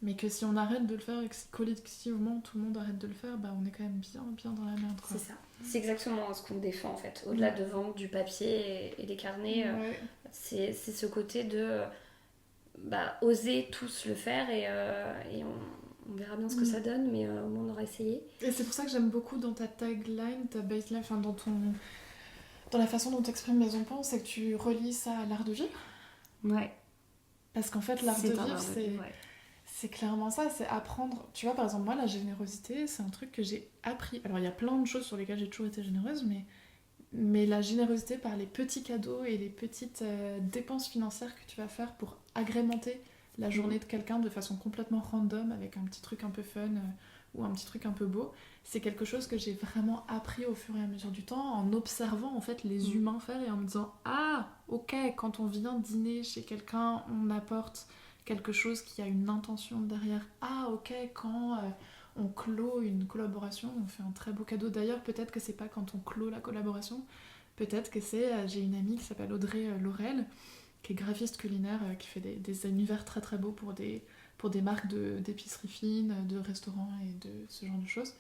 mais que si on arrête de le faire et que si collectivement tout le monde arrête de le faire, on est quand même bien dans la merde, quoi. C'est ça. C'est exactement ce qu'on défend en fait. Au-delà de vendre du papier et des carnets, c'est ce côté de oser tous le faire, et on verra bien ce que ça donne, mais au moins on aura essayé. Et c'est pour ça que j'aime beaucoup dans ta tagline, ta baseline, enfin dans la façon dont tu exprimes Maison Pan, c'est que tu relis ça à l'art de vivre. Ouais. Parce qu'en fait, l'art de vivre, c'est clairement ça, c'est apprendre. Tu vois, par exemple, moi, la générosité, c'est un truc que j'ai appris. Alors, il y a plein de choses sur lesquelles j'ai toujours été généreuse, mais la générosité par les petits cadeaux et les petites dépenses financières que tu vas faire pour agrémenter la journée de quelqu'un de façon complètement random, avec un petit truc un peu fun ou un petit truc un peu beau, c'est quelque chose que j'ai vraiment appris au fur et à mesure du temps, en observant en fait les humains faire, et en me disant ah ok, quand on vient dîner chez quelqu'un, on apporte quelque chose qui a une intention derrière. Ah ok, quand on clôt une collaboration, on fait un très beau cadeau. D'ailleurs, peut-être que c'est pas quand on clôt la collaboration, peut-être que c'est... j'ai une amie qui s'appelle Audrey Laurel, qui est graphiste culinaire, qui fait des univers très très beaux pour des marques d'épicerie fine, de restaurants et de ce genre de choses.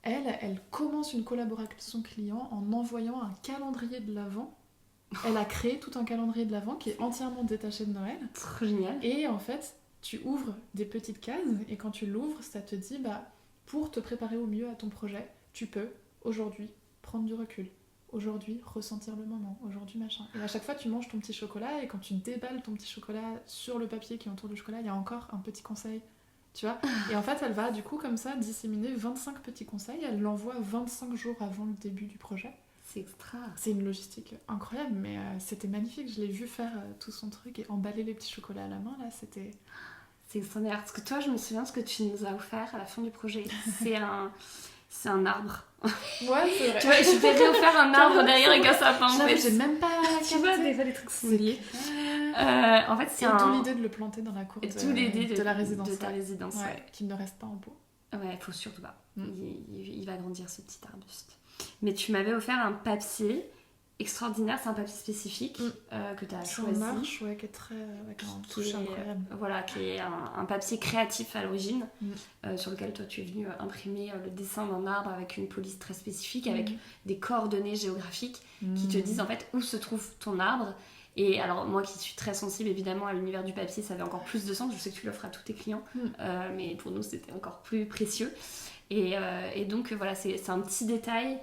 Elle commence une collaboration client en envoyant un calendrier de l'Avent. Elle a créé tout un calendrier de l'Avent qui est entièrement détaché de Noël. Trop génial. Et en fait, tu ouvres des petites cases et quand tu l'ouvres, ça te dit pour te préparer au mieux à ton projet, tu peux aujourd'hui prendre du recul. Aujourd'hui, ressentir le moment. Aujourd'hui, machin. Et à chaque fois, tu manges ton petit chocolat et quand tu déballes ton petit chocolat sur le papier qui entoure le chocolat, il y a encore un petit conseil. Tu vois ? Et en fait, elle va du coup comme ça disséminer 25 petits conseils. Elle l'envoie 25 jours avant le début du projet. C'est extra. C'est une logistique incroyable, mais c'était magnifique. Je l'ai vu faire tout son truc et emballer les petits chocolats à la main, là, c'était... C'est extraordinaire. Parce que toi, je me souviens de ce que tu nous as offert à la fin du projet. C'est un arbre. Ouais, c'est vrai. Tu vois, je t'ai offert un arbre derrière avec un sapin. J'ai même pas tu vois, des fois, les trucs sont liés. En fait, c'est d'où l'idée de le planter dans la cour de la résidence. De ta résidence, ouais. Qu'il ne reste pas en pot. Ouais, faut surtout pas. Il va grandir, ce petit arbuste. Mais tu m'avais offert un papier extraordinaire, c'est un papier spécifique que tu as choisi. C'est un marche, ouais, qui est très... avec un touche incroyable. Voilà, qui est un papier créatif à l'origine, sur lequel toi tu es venu imprimer le dessin d'un arbre avec une police très spécifique, avec des coordonnées géographiques qui te disent en fait où se trouve ton arbre. Et alors moi qui suis très sensible évidemment à l'univers du papier, ça avait encore plus de sens. Je sais que tu l'offres à tous tes clients, mais pour nous c'était encore plus précieux. Et donc voilà, c'est un petit détail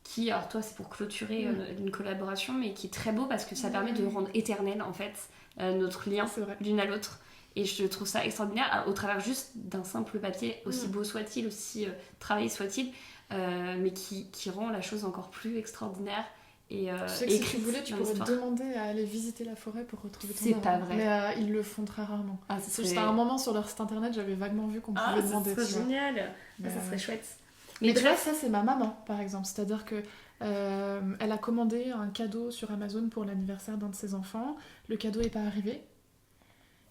qui, alors toi c'est pour clôturer une collaboration, mais qui est très beau parce que ça permet de rendre éternel en fait notre lien l'une à l'autre. Et je trouve ça extraordinaire au travers juste d'un simple papier, aussi beau soit-il, aussi travaillé soit-il, mais qui rend la chose encore plus extraordinaire. Et, tu sais que si tu voulais, tu pourrais demander à aller visiter la forêt pour retrouver ton arbre. C'est pas vrai. Mais ils le font très rarement. Juste à un moment sur leur site internet, j'avais vaguement vu qu'on pouvait demander. C'est génial. Ça serait chouette. Mais tu vois, ça c'est ma maman par exemple. C'est-à-dire que elle a commandé un cadeau sur Amazon pour l'anniversaire d'un de ses enfants. Le cadeau n'est pas arrivé.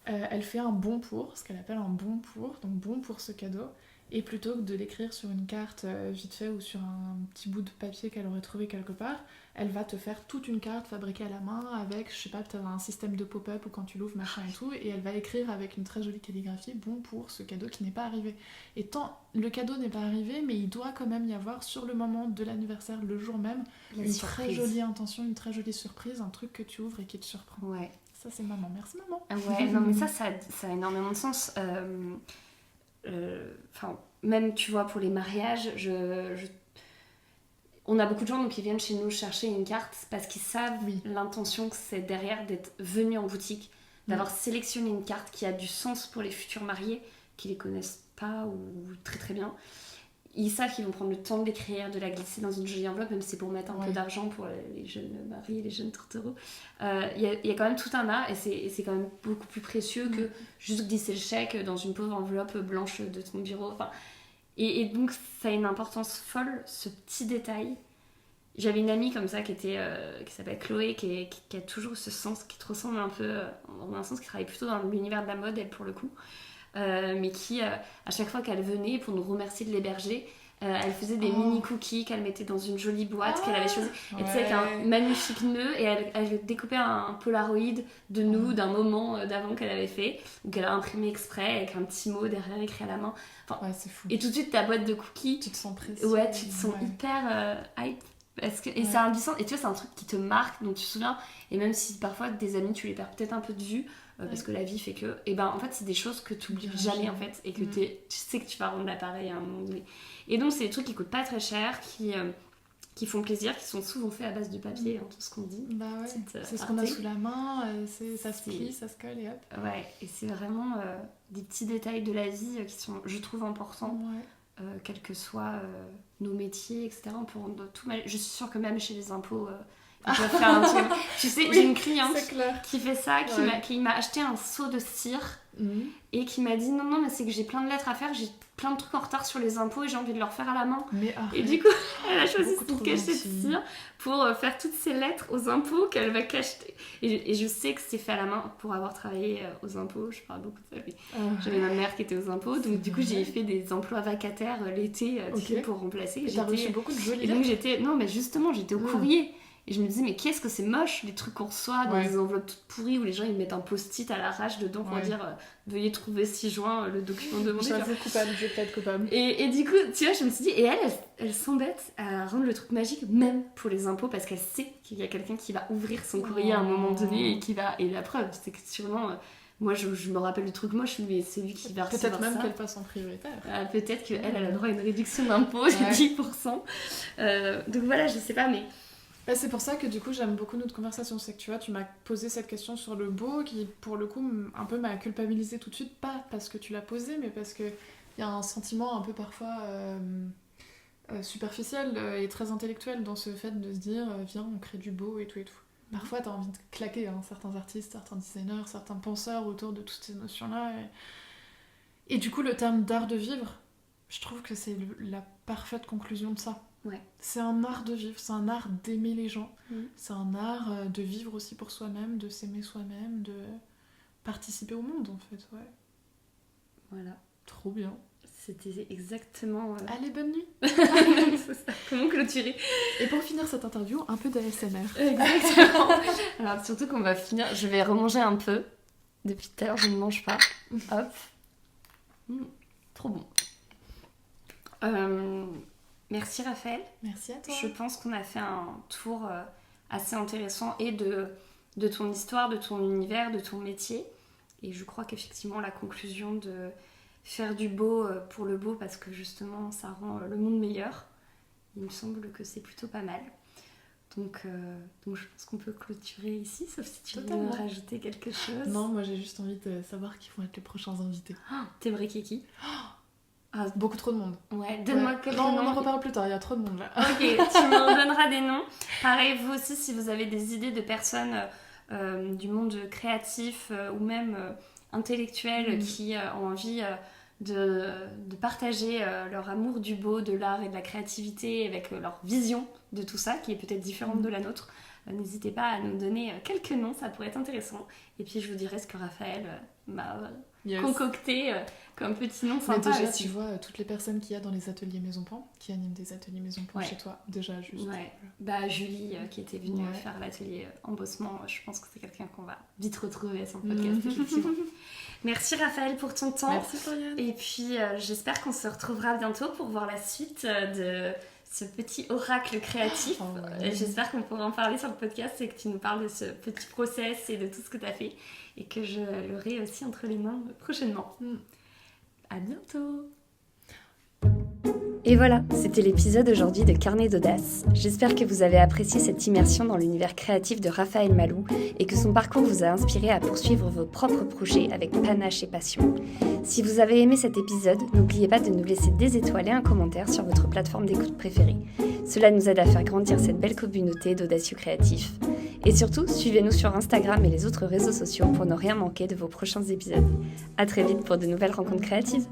Elle fait un bon pour, ce qu'elle appelle un bon pour, donc bon pour ce cadeau. Et plutôt que de l'écrire sur une carte vite fait ou sur un petit bout de papier qu'elle aurait trouvé quelque part, elle va te faire toute une carte fabriquée à la main avec, je sais pas, peut-être un système de pop-up ou quand tu l'ouvres, machin et tout, et elle va écrire avec une très jolie calligraphie, bon pour ce cadeau qui n'est pas arrivé. Et tant le cadeau n'est pas arrivé, mais il doit quand même y avoir sur le moment de l'anniversaire, le jour même, une très jolie intention, une très jolie surprise, un truc que tu ouvres et qui te surprend. Ouais. Ça c'est maman, merci maman. Ouais, non mais ça a énormément de sens. Même tu vois pour les mariages, on a beaucoup de gens donc, qui viennent chez nous chercher une carte parce qu'ils savent l'intention que c'est derrière d'être venu en boutique, d'avoir sélectionné une carte qui a du sens pour les futurs mariés qui les connaissent pas ou très très bien. Ils savent qu'ils vont prendre le temps de l'écrire, de la glisser dans une jolie enveloppe, même si c'est pour mettre un peu d'argent pour les jeunes mariés, les jeunes tourtereaux. Il y a quand même tout un art et c'est quand même beaucoup plus précieux que juste glisser le chèque dans une pauvre enveloppe blanche de ton bureau. Enfin, et donc ça a une importance folle, ce petit détail. J'avais une amie comme ça qui s'appelle Chloé, qui a toujours ce sens, qui te ressemble un peu, en un sens qui travaille plutôt dans l'univers de la mode, elle pour le coup. Mais qui, à chaque fois qu'elle venait pour nous remercier de l'héberger, elle faisait des mini cookies qu'elle mettait dans une jolie boîte qu'elle avait choisie. Et tu sais, avec un magnifique nœud, et elle découpait un polaroid de nous, d'un moment d'avant qu'elle avait fait, ou qu'elle a imprimé exprès, avec un petit mot derrière écrit à la main. Enfin, c'est fou. Et tout de suite, ta boîte de cookies, tu te sens précieux. Ouais, tu te sens hyper hype. Et ça a du sens. Et tu vois, c'est un truc qui te marque, dont tu te souviens. Et même si parfois tes amis, tu les perds peut-être un peu de vue, parce que la vie fait que. Et ben en fait, c'est des choses que tu oublies jamais en fait. Et que tu sais que tu vas rendre l'appareil à un moment donné. Et donc, c'est des trucs qui coûtent pas très cher, qui font plaisir, qui sont souvent faits à base de papier, tout ce qu'on dit. Bah ouais, c'est ce qu'on a sous la main, ça se plie, ça se colle et hop. Ouais, et c'est vraiment des petits détails de la vie qui sont, je trouve, importants. Quels que soient nos métiers, etc. On peut rendre tout mal. Je suis sûre que même chez les impôts, ils peuvent faire un truc. Tu sais, j'ai une cliente qui fait ça, qui m'a acheté un seau de cire et qui m'a dit non, mais c'est que j'ai plein de lettres à faire, j'ai plein de trucs en retard sur les impôts et j'ai envie de leur faire à la main. Mais arrête. Et du coup, elle a choisi Beaucoup une trop cachette gentil. cire pour faire toutes ces lettres aux impôts qu'elle va cacheter. Et je sais que c'est fait à la main pour avoir travaillé aux impôts. Je parle beaucoup de ça. Mais j'avais ma mère qui était aux impôts, donc du coup j'ai fait des emplois vacataires l'été tu sais, pour remplacer. Et t'as reçu beaucoup de jolies Et donc lettres. non mais justement j'étais au courrier. Et je me disais, mais qu'est-ce que c'est moche, les trucs qu'on reçoit dans des enveloppes toutes pourries où les gens ils mettent un post-it à l'arrache dedans pour dire veuillez trouver 6 juin le document demandé. J'avoue coupable, je vais pas être coupable. Et du coup, tu vois, je me suis dit, et elle s'embête à rendre le truc magique, même pour les impôts, parce qu'elle sait qu'il y a quelqu'un qui va ouvrir son courrier à un moment donné et qui va. Et la preuve, c'est que sûrement. Moi, je me rappelle le truc moche, mais c'est lui qui va recevoir ça. Peut-être même qu'elle passe en prioritaire. Peut-être qu'elle a le droit à une réduction d'impôt de 10%. Donc voilà, je sais pas, mais. Bah, c'est pour ça que du coup j'aime beaucoup notre conversation, c'est que tu vois, tu m'as posé cette question sur le beau qui pour le coup un peu m'a culpabilisé tout de suite, pas parce que tu l'as posé mais parce que il y a un sentiment un peu parfois superficiel et très intellectuel dans ce fait de se dire viens on crée du beau et tout et tout. Parfois t'as envie de claquer certains artistes, certains designers, certains penseurs autour de toutes ces notions-là et du coup le terme d'art de vivre, je trouve que c'est la parfaite conclusion de ça. Ouais. C'est un art de vivre, c'est un art d'aimer les gens, c'est un art de vivre aussi pour soi-même, de s'aimer soi-même, de participer au monde en fait, ouais. Voilà. Trop bien. C'était exactement... Allez, bonne nuit. C'est ça. Comment clôturer? Et pour finir cette interview, un peu d'ASMR. Exactement. Alors surtout qu'on va finir, je vais remanger un peu. Depuis tout à l'heure, je ne mange pas. Hop. Trop bon. Merci Raphaël. Merci à toi. Je pense qu'on a fait un tour assez intéressant et de ton histoire, de ton univers, de ton métier. Et je crois qu'effectivement la conclusion de faire du beau pour le beau parce que justement ça rend le monde meilleur, il me semble que c'est plutôt pas mal. Donc je pense qu'on peut clôturer ici, sauf si tu veux rajouter quelque chose. Non, moi j'ai juste envie de savoir qui vont être les prochains invités. T'aimerais Kiki? Beaucoup trop de monde. Ouais, donne-moi quelques noms. Non, on en reparle plus tard, il y a trop de monde là. Ok, tu me donneras des noms. Pareil, vous aussi, si vous avez des idées de personnes du monde créatif ou même intellectuel qui ont envie de partager leur amour du beau, de l'art et de la créativité avec leur vision de tout ça, qui est peut-être différente de la nôtre, n'hésitez pas à nous donner quelques noms, ça pourrait être intéressant. Et puis je vous dirai ce que Raphaël m'a concocté comme petit nom sympa. Mais déjà, tu vois, toutes les personnes qu'il y a dans les ateliers Maison Pan, qui animent des ateliers Maison Pan chez toi, déjà juste. Ouais. Bah Julie qui était venue faire l'atelier embossement, je pense que c'est quelqu'un qu'on va vite retrouver sur le podcast, effectivement. Merci Raphaël pour ton temps. Merci Floriane. Et puis j'espère qu'on se retrouvera bientôt pour voir la suite de ce petit oracle créatif. J'espère qu'on pourra en parler sur le podcast et que tu nous parles de ce petit process et de tout ce que tu as fait et que je l'aurai aussi entre les mains prochainement. À bientôt. Et voilà, c'était l'épisode aujourd'hui de Carnet d'Audace. J'espère que vous avez apprécié cette immersion dans l'univers créatif de Raphaël Malou et que son parcours vous a inspiré à poursuivre vos propres projets avec panache et passion. Si vous avez aimé cet épisode, n'oubliez pas de nous laisser des étoiles et un commentaire sur votre plateforme d'écoute préférée. Cela nous aide à faire grandir cette belle communauté d'audacieux créatifs. Et surtout, suivez-nous sur Instagram et les autres réseaux sociaux pour ne rien manquer de vos prochains épisodes. À très vite pour de nouvelles rencontres créatives.